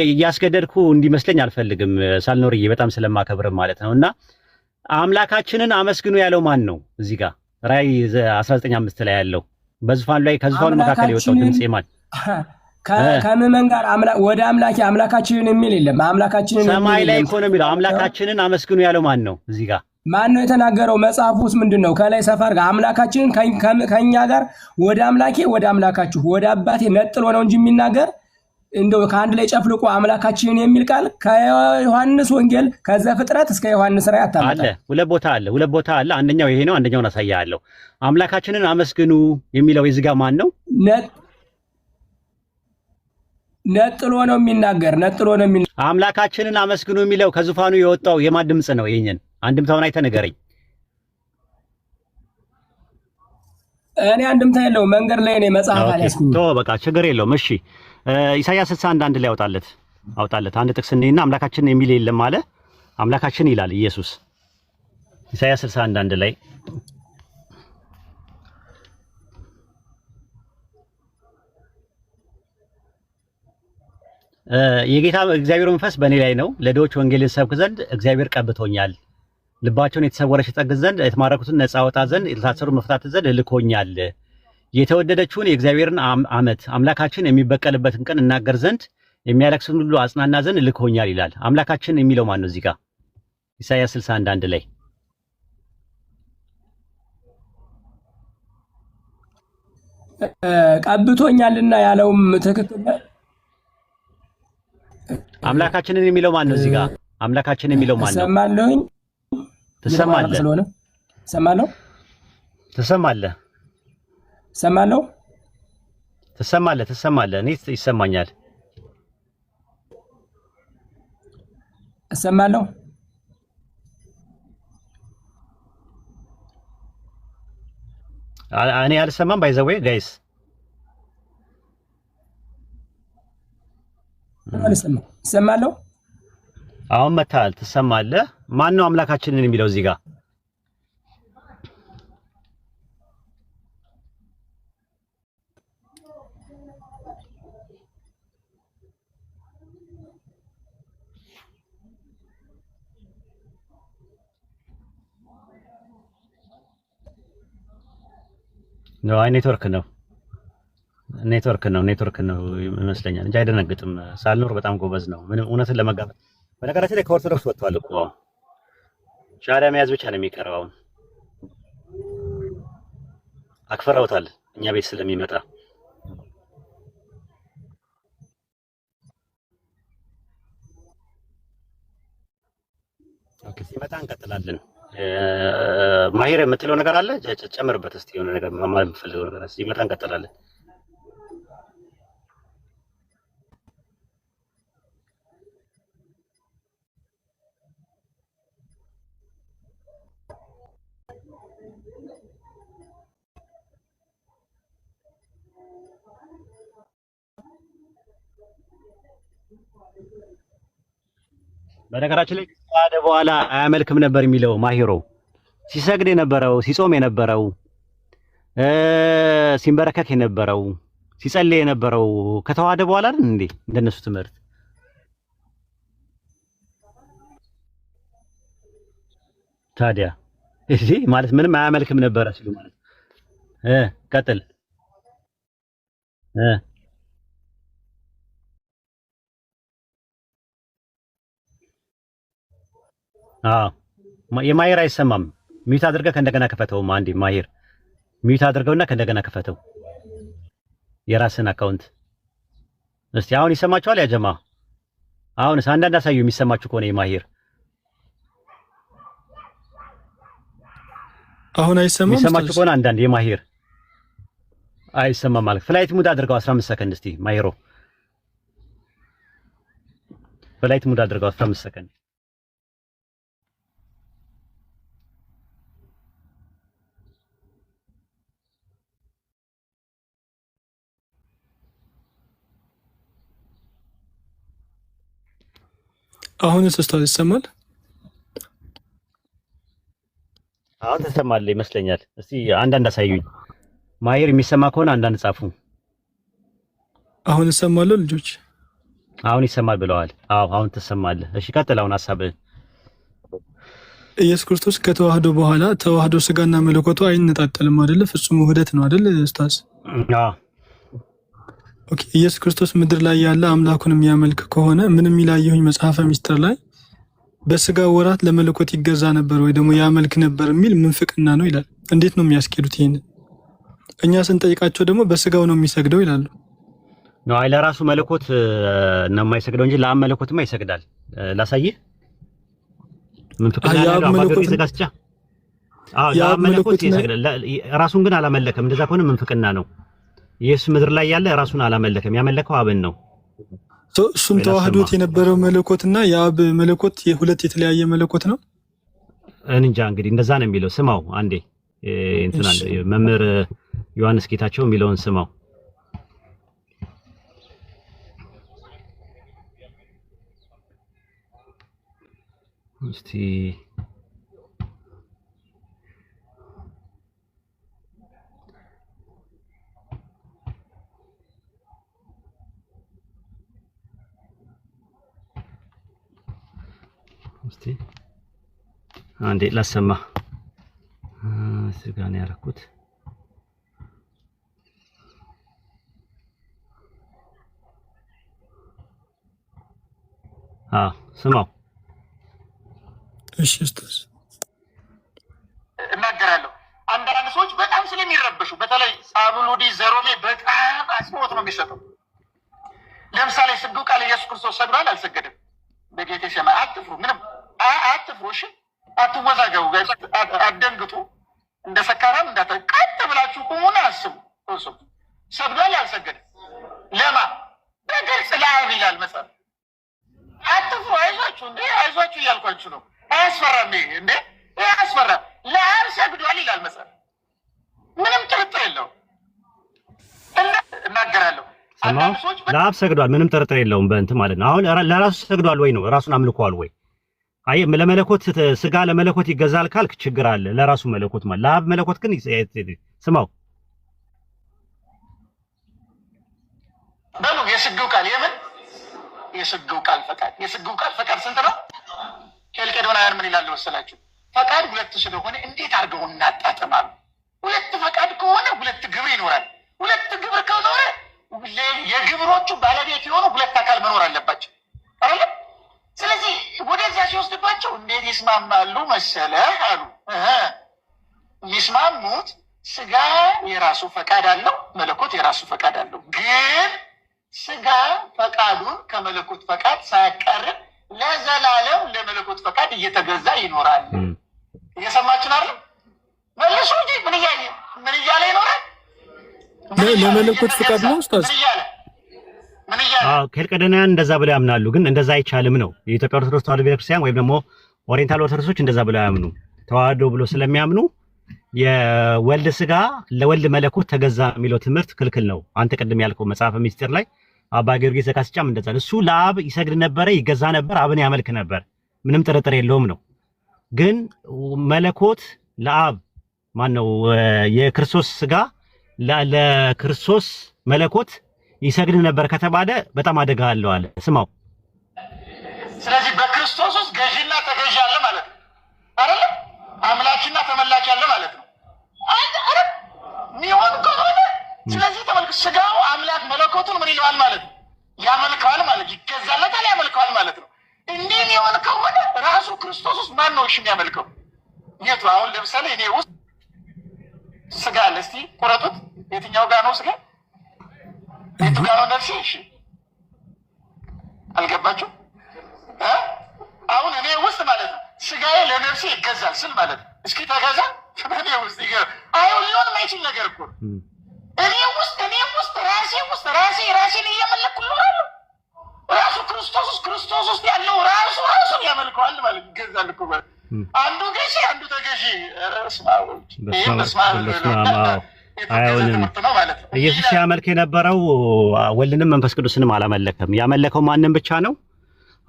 እያስገደድኩ እንዲመስለኝ አልፈልግም። ሳልኖርዬ በጣም ስለማከብር ማለት ነውና አምላካችንን አመስግኑ ያለው ማን ነው? እዚህ ጋር ራዕይ 19:5 ላይ ያለው በዙፋኑ ላይ ከዙፋኑ መካከል የወጣው ድምጽ የማን? ከመመን ጋር ወደ አምላካችንን የሚል የለም። አምላካችንን ሰማይ ላይ እኮ ነው የሚለው። አምላካችንን አመስግኑ ያለው ማን ነው? እዚህ ጋር ማን ነው የተናገረው? መጽሐፉ ውስጥ ምንድነው? ከላይ ሰፋር ጋር አምላካችንን ከኛ ጋር ወደ አምላኬ ወደ አምላካችሁ ወደ አባቴ ነጥሎ ነው እንጂ የሚናገር እንደው ከአንድ ላይ ጨፍልቆ አምላካችንን የሚል ቃል ከዮሐንስ ወንጌል ከዘፍጥረት እስከ ዮሐንስ ራዕይ አታመጣ አለ። ሁለት ቦታ አለ። አንደኛው ይሄ ነው፣ አንደኛውን አሳያለሁ። አምላካችንን አመስግኑ የሚለው እዚህ ጋር ማን ነው? ነጥሎ ነው የሚናገር። አምላካችንን አመስግኑ የሚለው ከዙፋኑ የወጣው የማን ድምጽ ነው? ይሄንን አንድምታውን አይተህ ንገረኝ። እኔ አንድምታ የለውም መንገድ ላይ እኔ መጽሐፍ አልያዝኩም። በቃ ችግር የለውም። እሺ ኢሳይያስ 61:1 ላይ አውጣለት አንድ ጥቅስ እንይና አምላካችንን የሚል የለም አለ። አምላካችን ይላል ኢየሱስ። ኢሳይያስ 61:1 ላይ የጌታ እግዚአብሔር መንፈስ በእኔ ላይ ነው፣ ለድሆች ወንጌልን ሰብክ ዘንድ እግዚአብሔር ቀብቶኛል፣ ልባቸውን የተሰወረች ጠግዝ ዘንድ፣ የተማረኩትን ነፃ አወጣ ዘንድ፣ የታሰሩ መፍታት ዘንድ ልኮኛል፣ የተወደደችውን የእግዚአብሔርን ዓመት አምላካችን የሚበቀልበትን ቀን እናገር ዘንድ፣ የሚያለቅሱን ሁሉ አጽናና ዘንድ ልኮኛል ይላል። አምላካችን የሚለው ማን ነው? እዚህ ጋር ኢሳይያስ 61:1 ላይ ቀብቶኛልና ያለውም ትክክል ነው። አምላካችንን የሚለው ማን ነው? እዚህ ጋር አምላካችን የሚለው ማን ነው? ሰማለሁኝ። ትሰማለህ? ሰማለሁ። ትሰማለህ? ሰማለሁ። ትሰማለህ? እኔ ይሰማኛል። ሰማለሁ። እኔ አልሰማም። ባይ ዘ ዌይ ጋይስ ሰማለሁ። አሁን መታል። ትሰማለህ? ማን ነው አምላካችንን የሚለው እዚህ ጋር? ነው ኔትወርክ ነው ይመስለኛል እንጂ አይደነግጥም። ሳልኖር በጣም ጎበዝ ነው። ምንም እውነትን ለመጋፈጥ በነገራችን ላይ ከኦርቶዶክስ ወጥቷል እኮ ሻሪያ መያዝ ብቻ ነው የሚቀረው። አሁን አክፈራውታል እኛ ቤት ስለሚመጣ። ኦኬ ሲመጣ እንቀጥላለን። ማሂር የምትለው ነገር አለ? ጨምርበት እስቲ የሆነ ነገር ማለት የምፈልገው ነገር ሲመጣ እንቀጥላለን። በነገራችን ላይ ከተዋሃደ በኋላ አያመልክም ነበር የሚለው ማሂሮ ሲሰግድ የነበረው ሲጾም የነበረው ሲንበረከክ የነበረው ሲጸልይ የነበረው ከተዋሃደ በኋላ አይደል እንዴ? እንደነሱ ትምህርት ታዲያ እሺ ማለት ምንም አያመልክም ነበር ሲሉ ማለት ቀጥል የማሂር አይሰማም። ሚውት አድርገህ ከእንደገና ከፈተው። አንዴ ማሂር ሚውት አድርገውና ከእንደገና ከፈተው የራስን አካውንት። እስቲ አሁን ይሰማችኋል? ያጀማ አሁንስ አንዳንድ አሳዩ የሚሰማችሁ ከሆነ የማሂር አሁን አይሰማም። የሚሰማችሁ ከሆነ አንዳንድ የማሂር አይሰማም ማለት ፍላይት ሙድ አድርገው 15 ሰከንድ እስቲ ማሂሮ በላይት ሙድ አድርገው 15 ሰከንድ አሁንስ ኡስታዝ ይሰማል? አሁን ተሰማል ይመስለኛል። እስቲ አንዳንድ አሳዩኝ። ማየር የሚሰማ ከሆነ አንዳንድ ጻፉ። አሁን ይሰማል ልጆች? አሁን ይሰማል ብለዋል። አዎ አሁን ተሰማለ። እሺ ቀጥል። አሁን ሐሳብህ ኢየሱስ ክርስቶስ ከተዋህዶ በኋላ ተዋህዶ ስጋና መለኮቱ አይነጣጠልም አይደለ? ፍጹም ውህደት ነው አይደል ኡስታዝ? አዎ ኦኬ። ኢየሱስ ክርስቶስ ምድር ላይ ያለ አምላኩን የሚያመልክ ከሆነ ምንም ይላየሁኝ መጽሐፈ ሚስጥር ላይ በስጋ ወራት ለመለኮት ይገዛ ነበር ወይ ደግሞ ያመልክ ነበር የሚል ምንፍቅና ነው ይላል። እንዴት ነው የሚያስኬዱት ይሄንን? እኛ ስንጠይቃቸው ደግሞ በስጋው ነው የሚሰግደው ይላሉ። ነው አይ ለራሱ መለኮት ነው የማይሰግደው እንጂ ለአብ መለኮትማ ይሰግዳል። ላሳይህ ምንፍቅና ነው አባገሩ ይዘጋስቻ። አዎ ለአብ መለኮት ይሰግዳል። ራሱን ግን አላመለከም። እንደዛ ከሆነ ምንፍቅና ነው። ኢየሱስ ምድር ላይ ያለ ራሱን አላመለከም። ያመለከው አብን ነው። እሱም ተዋህዶት የነበረው መለኮትና የአብ መለኮት የሁለት የተለያየ መለኮት ነው። እንጃ እንግዲህ እንደዛ ነው የሚለው። ስማው አንዴ እንትና መምህር ዮሐንስ ጌታቸው የሚለውን ስማው። እስቲ አንዴ ላሰማ ስጋን ያረኩት ስማው። እሺ ኡስታዝ እናገራለሁ። አንዳንድ ሰዎች በጣም ስለሚረበሹ በተለይ አብሉዲ ዘሮሜ በጣም አጽንኦት ነው የሚሰጠው። ለምሳሌ ስግው ቃል ኢየሱስ ክርስቶስ ሰግዷል አልሰገደም? በጌቴ ሰማይ አትፍሩ፣ ምንም አትፍሩ፣ እሺ አትወዛገቡ፣ አትደንግጡ፣ እንደ ሰካራም ቀጥ ብላችሁ ቁሙና አስቡ። እሱ ሰግዷል አልሰገደም? ለማ በግልጽ ለአብ ይላል መጽሐፍ። አትፍሩ፣ አይዟችሁ፣ እንዴ አይዟችሁ እያልኳችሁ ነው። አያስፈራም እንዴ? አያስፈራም። ለአብ ሰግዷል ይላል መጽሐፍ። ምንም ጥርጥር የለውም። እናገራለሁ። ለአብ ሰግዷል፣ ምንም ጥርጥር የለውም። በእንት ማለት ነው። አሁን ለራሱ ሰግዷል ወይ ነው? ራሱን አምልኳል ወይ? አይ ለመለኮት ስጋ ለመለኮት ይገዛል ካልክ ችግር አለ። ለራሱ መለኮት ማለት ለአብ መለኮት ግን ስማው በሉ የስግው ቃል የምን የስግው ቃል ፈቃድ የስግው ቃል ፈቃድ ስንት ነው? ኬልቄዶናውያን ምን ይላሉ መሰላችሁ? ፈቃድ ሁለት ስለሆነ እንዴት አድርገው እናጣጥማሉ? ሁለት ፈቃድ ከሆነ ሁለት ግብር ይኖራል። ሁለት ግብር ከኖረ የግብሮቹ ባለቤት የሆኑ ሁለት አካል መኖር አለባቸው አይደል? ስለዚህ ወደዚያ ሲወስድባቸው እንዴት ይስማማሉ መሰለህ አሉ። የሚስማሙት ስጋ የራሱ ፈቃድ አለው፣ መለኮት የራሱ ፈቃድ አለው። ግን ስጋ ፈቃዱን ከመለኮት ፈቃድ ሳያቃርብ ለዘላለም ለመለኮት ፈቃድ እየተገዛ ይኖራል። እየሰማችን አይደል? መልሱ እንጂ ምን እያለ ይኖራል? ለመለኮት ፈቃድ ነው ኡስታዝ። ኬልቄዶናውያን እንደዛ ብለው ያምናሉ። ግን እንደዛ አይቻልም ነው የኢትዮጵያ ኦርቶዶክስ ተዋሕዶ ቤተክርስቲያን ወይም ደግሞ ኦሪየንታል ኦርቶዶክሶች እንደዛ ብለው ያምኑ። ተዋህዶ ብሎ ስለሚያምኑ የወልድ ስጋ ለወልድ መለኮት ተገዛ የሚለው ትምህርት ክልክል ነው። አንተ ቅድም ያልከው መጽሐፈ ሚስጥር ላይ አባ ጊዮርጊስ ዘጋስጫም እንደዛ እሱ ለአብ ይሰግድ ነበረ፣ ይገዛ ነበር፣ አብን ያመልክ ነበር። ምንም ጥርጥር የለውም ነው። ግን መለኮት ለአብ ማነው የክርስቶስ ስጋ ለክርስቶስ መለኮት ይሰግድ ነበር ከተባለ በጣም አደጋ አለው አለ። ስማው። ስለዚህ በክርስቶስ ውስጥ ገዢና ተገዢ አለ ማለት ነው አይደል? አምላክና ተመላኪ አለ ማለት ነው አይደል? የሚሆን ከሆነ ስለዚህ ተመልክ ስጋው አምላክ መለኮቱን ምን ይለዋል ማለት ነው? ያመልከዋል ማለት ይገዛለታል፣ ያመልከዋል ማለት ነው። እንዲህ የሚሆን ከሆነ ራሱ ክርስቶስ ውስጥ ማን ነው እሺ የሚያመልከው? የቱ? አሁን ለምሳሌ እኔ ውስጥ ስጋ አለ። እስቲ ቁረጡት። የትኛው ጋር ነው ስጋ? የቱ ጋር ነው ነፍሴ? እሺ አልገባችሁ? አሁን እኔ ውስጥ ማለት ነው ስጋዬ ለነፍሴ ይገዛል ስል ማለት ነው። እስኪ ተገዛ እኔ ውስጥ ይገዛ። አሁን ሊሆን የማይችል ነገር እኮ እኔ ውስጥ ራሴን እየመለኩ እኖራለሁ። ራሱ ክርስቶስ ውስጥ ያለው ራሱን ያመልከዋል ማለት ይገዛል እኮ አንዱ ገዢ አንዱ ተገዢ አይሆንም። ኢየሱስ ሲያመልክ የነበረው ወልድንም መንፈስ ቅዱስንም አላመለከም። ያመለከው ማንን ብቻ ነው?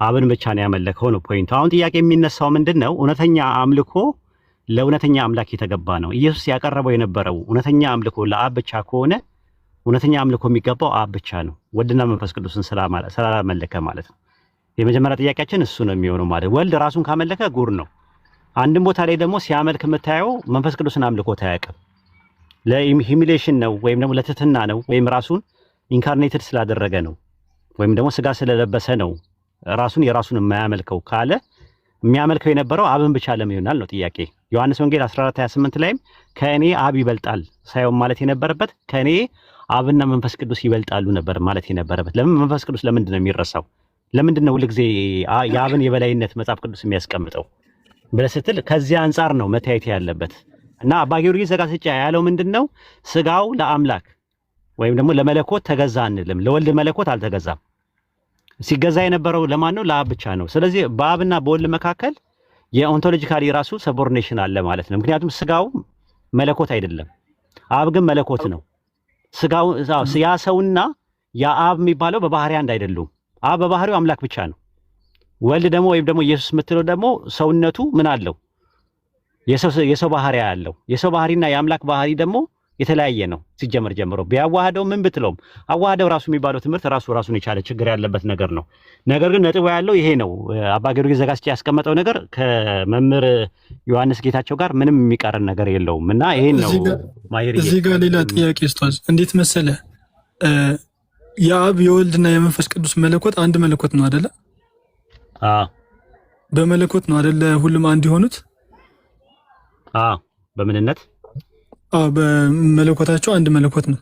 አብን ብቻ ነው ያመለከው ነው ፖይንቱ። አሁን ጥያቄ የሚነሳው ምንድነው? እውነተኛ አምልኮ ለእውነተኛ አምላክ የተገባ ነው። ኢየሱስ ያቀረበው የነበረው እውነተኛ አምልኮ ለአብ ብቻ ከሆነ እውነተኛ አምልኮ የሚገባው አብ ብቻ ነው፣ ወልድና መንፈስ ቅዱስን ስላላመለከ ማለት ነው። የመጀመሪያ ጥያቄያችን እሱ ነው የሚሆነው ማለት። ወልድ ራሱን ካመለከ ጉር ነው። አንድም ቦታ ላይ ደግሞ ሲያመልክ የምታየው መንፈስ ቅዱስን አምልኮት አያውቅም። ለሂሚሌሽን ነው ወይም ደግሞ ለትህትና ነው ወይም ራሱን ኢንካርኔትድ ስላደረገ ነው ወይም ደግሞ ስጋ ስለለበሰ ነው ራሱን የራሱን የማያመልከው ካለ የሚያመልከው የነበረው አብን ብቻ ለምን ይሆናል ነው ጥያቄ። ዮሐንስ ወንጌል 14:28 ላይም ከእኔ አብ ይበልጣል ሳይሆን ማለት የነበረበት ከእኔ አብና መንፈስ ቅዱስ ይበልጣሉ ነበር ማለት የነበረበት። ለምን መንፈስ ቅዱስ ለምንድን ነው የሚረሳው? ለምንድን ነው ሁልጊዜ የአብን የበላይነት መጽሐፍ ቅዱስ የሚያስቀምጠው ብለህ ስትል ከዚህ አንጻር ነው መታየት ያለበት። እና አባ ጊዮርጊስ ዘጋስጫ ያለው ምንድነው? ስጋው ለአምላክ ወይም ደግሞ ለመለኮት ተገዛ አንልም። ለወልድ መለኮት አልተገዛም። ሲገዛ የነበረው ለማን ነው? ለአብ ብቻ ነው። ስለዚህ በአብና በወልድ መካከል የኦንቶሎጂካሊ ራሱ ሰቦርዲኔሽን አለ ማለት ነው። ምክንያቱም ስጋው መለኮት አይደለም፣ አብ ግን መለኮት ነው። ስጋው ያ ሰውና ያ አብ የሚባለው በባህሪ አንድ አይደሉም። አብ በባህሪው አምላክ ብቻ ነው። ወልድ ደግሞ ወይም ደግሞ ኢየሱስ የምትለው ደግሞ ሰውነቱ ምን አለው? የሰው ባህሪ ያለው። የሰው ባህሪና የአምላክ ባህሪ ደግሞ የተለያየ ነው። ሲጀመር ጀምሮ ቢያዋህደው ምን ብትለውም አዋህደው ራሱ የሚባለው ትምህርት ራሱን የቻለ ችግር ያለበት ነገር ነው። ነገር ግን ነጥቡ ያለው ይሄ ነው። አባ ጊዮርጊስ ዘጋስጫ ያስቀመጠው ነገር ከመምህር ዮሐንስ ጌታቸው ጋር ምንም የሚቃረን ነገር የለውም እና ይሄን ነው ማይሪ። እዚህ ጋር ሌላ ጥያቄ ኡስታዝ፣ እንዴት መሰለ የአብ የወልድና የመንፈስ ቅዱስ መለኮት አንድ መለኮት ነው አይደለ? በመለኮት ነው አይደለ? ሁሉም አንድ የሆኑት በምንነት በመለኮታቸው አንድ መለኮት ነው።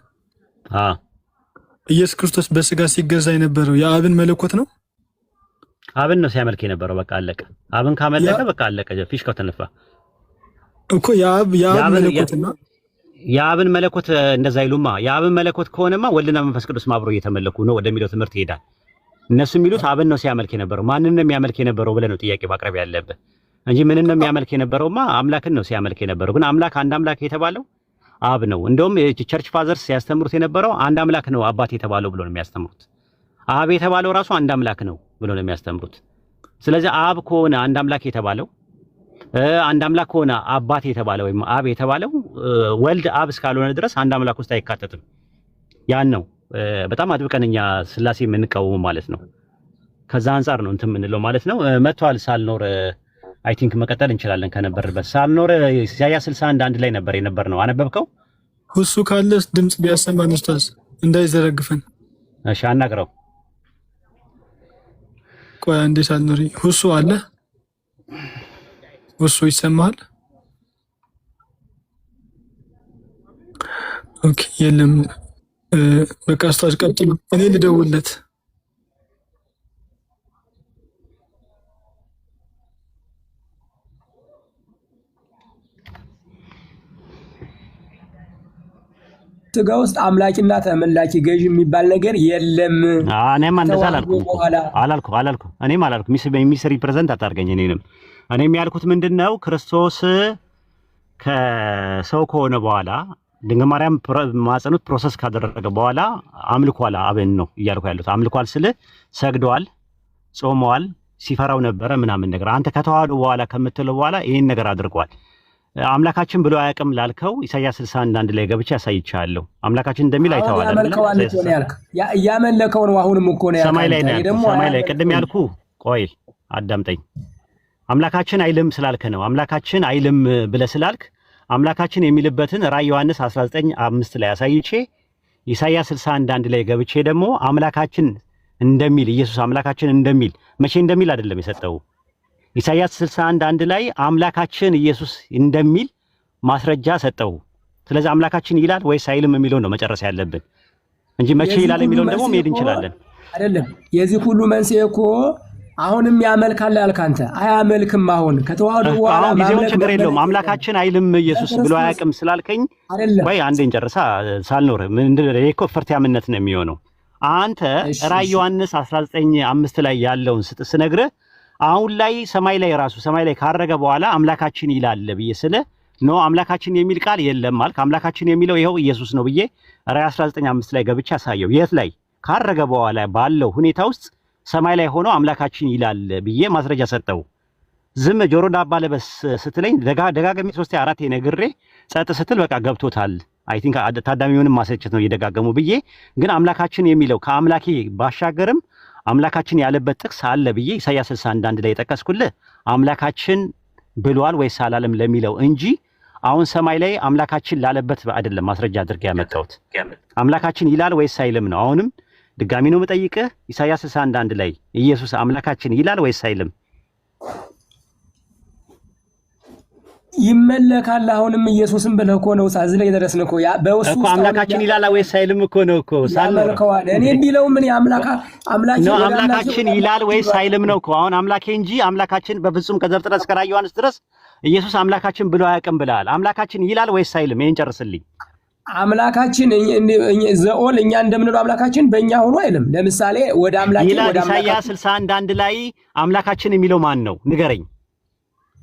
ኢየሱስ ክርስቶስ በስጋ ሲገዛ የነበረው የአብን መለኮት ነው። አብን ነው ሲያመልክ የነበረው። በቃ አለቀ። አብን ካመለከ በቃ አለቀ። ፊሽካው ተነፋ እኮ የአብ መለኮትና የአብን መለኮት እንደዛ ይሉማ። የአብን መለኮት ከሆነማ ወልድና መንፈስ ቅዱስ አብረው እየተመለኩ ነው ወደሚለው ትምህርት ይሄዳል። እነሱ የሚሉት አብን ነው ሲያመልክ የነበረው። ማንን ነው የሚያመልክ የነበረው ብለህ ነው ጥያቄ ማቅረብ ያለብህ እንጂ ምንን ነው የሚያመልክ የነበረውማ አምላክን ነው ሲያመልክ የነበረው። ግን አምላክ አንድ አምላክ የተባለው አብ ነው። እንደውም ቸርች ፋዘርስ ሲያስተምሩት የነበረው አንድ አምላክ ነው አባት የተባለው ብሎ ነው የሚያስተምሩት። አብ የተባለው ራሱ አንድ አምላክ ነው ብሎ ነው የሚያስተምሩት። ስለዚህ አብ ከሆነ አንድ አምላክ የተባለው አንድ አምላክ ከሆነ አባት የተባለው ወይም አብ የተባለው ወልድ አብ እስካልሆነ ድረስ አንድ አምላክ ውስጥ አይካተትም። ያን ነው በጣም አጥብቀንኛ ስላሴ የምንቃወመው ማለት ነው። ከዛ አንጻር ነው እንትን የምንለው ማለት ነው። መጥቷል ሳልኖር አይ ቲንክ መቀጠል እንችላለን ከነበርበት። ሳልኖር ኢሳይያስ 61:1 ላይ ነበር የነበርነው። አነበብከው? ሁሱ ካለስ ድምጽ ቢያሰማን ኡስታዝ እንዳይዘረግፈን። እሺ አናግረው። ቆይ አንዴ ሳልኖር ሁሱ አለ። ሁሱ ይሰማል? ኦኬ የለም። በቃ ኡስታዝ ቀጥሉ። እኔ ልደውልለት። ስጋ ውስጥ አምላኪና ተመላኪ ገዥ የሚባል ነገር የለም። እኔም እንደዛ አላልኩም። እኔም አላልኩም። ሚስ ሪፕሬዘንት አታርገኝ። እኔም ያልኩት ምንድነው ክርስቶስ ከሰው ከሆነ በኋላ ድንግል ማርያም ማጸኑት ፕሮሰስ ካደረገ በኋላ አምልኳል አብን ነው እያልኩ ያሉት። አምልኳል ስለ ሰግዷል፣ ጾመዋል፣ ሲፈራው ነበረ ምናምን ነገር። አንተ ከተዋህዶ በኋላ ከምትለው በኋላ ይሄን ነገር አድርጓል። አምላካችን ብሎ አያውቅም ላልከው ኢሳይያስ 61:1 ላይ ገብቼ ያሳይቻለሁ። አምላካችን እንደሚል አይተዋል አይደል? ያመለከው ነው። አሁንም እኮ ነው ሰማይ ላይ ቅድም ያልኩ። ቆይ አዳምጠኝ። አምላካችን አይልም ስላልከ ነው። አምላካችን አይልም ብለህ ስላልክ አምላካችን የሚልበትን ራዕይ ዮሐንስ 19:5 ላይ አሳይቼ ኢሳይያስ 61:1 ላይ ገብቼ ደግሞ አምላካችን እንደሚል ኢየሱስ አምላካችን እንደሚል መቼ እንደሚል አይደለም የሰጠው ኢሳይያስ 61:1 ላይ አምላካችን ኢየሱስ እንደሚል ማስረጃ ሰጠው። ስለዚህ አምላካችን ይላል ወይስ አይልም የሚለው ነው መጨረስ ያለብን እንጂ መቼ ይላል የሚለውን ደግሞ መሄድ እንችላለን። አይደለም የዚህ ሁሉ መንስኤ እኮ አሁንም ያመልካል ያልክ አንተ አያመልክም። አሁን ከተዋህዶ በኋላ ጊዜውን ችግር የለውም። አምላካችን አይልም ኢየሱስ ብሎ አያውቅም ስላልከኝ ወይ አንዴን ጨርሳ ሳልኖር ምንድነው እኮ ፍርት ያምነት ነው የሚሆነው። አንተ ራዕይ ዮሐንስ 19:5 ላይ ያለውን ስነግርህ አሁን ላይ ሰማይ ላይ ካረገ በኋላ አምላካችን ይላል ብዬ ስለ ኖ አምላካችን የሚል ቃል የለም ማለት አምላካችን የሚለው ይኸው ኢየሱስ ነው ብዬ ራዕይ 19:5 ላይ ገብቼ አሳየው። የት ላይ ካረገ በኋላ ባለው ሁኔታ ውስጥ ሰማይ ላይ ሆኖ አምላካችን ይላል ብዬ ማስረጃ ሰጠው። ዝም ጆሮ ዳባ ለበስ ስትለኝ ደጋገሚ 3 4 ነግሬ ጸጥ ስትል በቃ ገብቶታል። አይ ቲንክ ታዳሚውንም ማሰጨት ነው እየደጋገሙ ብዬ ግን አምላካችን የሚለው ከአምላኬ ባሻገርም አምላካችን ያለበት ጥቅስ አለ ብዬ ኢሳይያስ 61:1 ላይ የጠቀስኩልህ አምላካችን ብሏል ወይስ አላለም ለሚለው እንጂ አሁን ሰማይ ላይ አምላካችን ላለበት አይደለም ማስረጃ አድርጌ ያመጣሁት። አምላካችን ይላል ወይስ አይልም ነው። አሁንም ድጋሚ ነው የምጠይቅህ ኢሳይያስ 61:1 ላይ ኢየሱስ አምላካችን ይላል ወይስ አይልም? ይመለካል። አሁንም ኢየሱስን ብለህ እኮ ነው ሳዝ ላይ ደረስን እኮ ያ በውስጡ እኮ አምላካችን ይላል ወይስ አይልም እኮ ነው እኮ ሳልከዋል እኔ ቢለው ምን አምላካችን ይላል ወይስ አይልም ነው እኮ አሁን አምላኬ እንጂ አምላካችን በፍጹም ከዘፍጥረት እስከ ራዕይ ዮሐንስ ድረስ ኢየሱስ አምላካችን ብሎ አያውቅም ብለሃል። አምላካችን ይላል ወይስ አይልም? ይሄን ጨርስልኝ። አምላካችን ዘኦል እኛ እንደምንለው አምላካችን በእኛ ሆኖ አይልም። ለምሳሌ ወደ አምላካችን ወደ ኢሳይያስ 61:1 ላይ አምላካችን የሚለው ማን ነው ንገረኝ።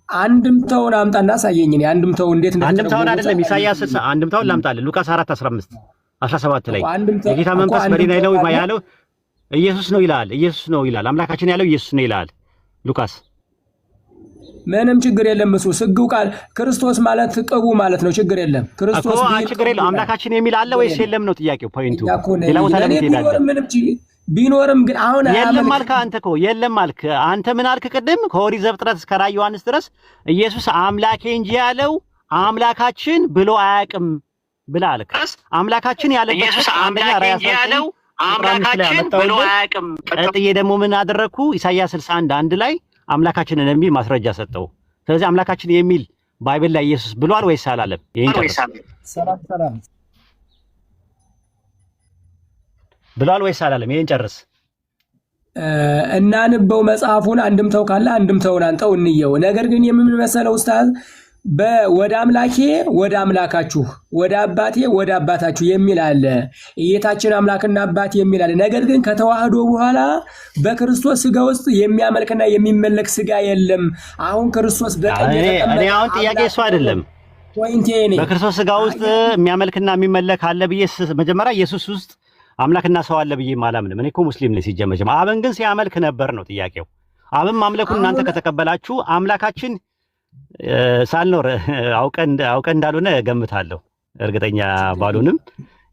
አንድምታውን አምጣና አሳየኝ። እኔ አንድምታው እንዴት እንደተረጎመ አንድምታውን አይደለም ኢሳይያስ አንድምታውን ላምጣልህ። ሉቃስ 4:15-17 ላይ የጌታ መንፈስ በእኔ ላይ ነው ያለው ኢየሱስ ነው ይላል። አምላካችን ያለው ኢየሱስ ነው ይላል ሉቃስ። ምንም ችግር የለም። እሱ ስግው ቃል ክርስቶስ ማለት ቅቡ ማለት ነው። ችግር የለም። ክርስቶስ ችግር የለም። አምላካችን የሚል አለ ወይስ የለም ነው ጥያቄው። ፖይንቱ ሌላ ቦታ ላይ ትሄዳለህ። ቢኖርም ግን አሁን የለም አልክ አንተ እኮ የለም አልክ አንተ። ምን አልክ ቅድም? ከኦሪት ዘፍጥረት እስከ ራዕይ ዮሐንስ ድረስ ኢየሱስ አምላኬ እንጂ ያለው አምላካችን ብሎ አያውቅም ብለህ አልክ። አምላካችን ያለበት ኢየሱስ አምላኬ እንጂ ያለው አምላካችን ብሎ አያውቅም። ቀጥዬ ደግሞ ምን አደረግኩ? ኢሳይያስ 61:1 ላይ አምላካችንን የሚል ማስረጃ ሰጠው። ስለዚህ አምላካችን የሚል ባይብል ላይ ኢየሱስ ብሏል ወይስ አላለም? ሰላም ብሏል ወይስ አላለም? ይሄን ጨርስ። እናንበው መጽሐፉን አንድምተው ካለ አንድምተውን አንተው እንየው። ነገር ግን የምንመሰለው ኡስታዝ ወደ አምላኬ ወደ አምላካችሁ ወደ አባቴ ወደ አባታችሁ የሚል አለ። የጌታችን አምላክና አባቴ የሚል አለ። ነገር ግን ከተዋህዶ በኋላ በክርስቶስ ስጋ ውስጥ የሚያመልክና የሚመለክ ስጋ የለም። አሁን ክርስቶስ በቀኝ እኔ አሁን ጥያቄ እሱ አይደለም። በክርስቶስ ስጋ ውስጥ የሚያመልክና የሚመለክ አለ ብዬ መጀመሪያ ኢየሱስ ውስጥ አምላክና ሰው አለ ብዬ አላምንም። እኔ እኮ ሙስሊም ነኝ ሲጀመር። አብን ግን ሲያመልክ ነበር ነው ጥያቄው። አብን ማምለኩን እናንተ ከተቀበላችሁ አምላካችን ሳልኖር አውቀን እንዳልሆነ ገምታለሁ። እርግጠኛ ባልሆንም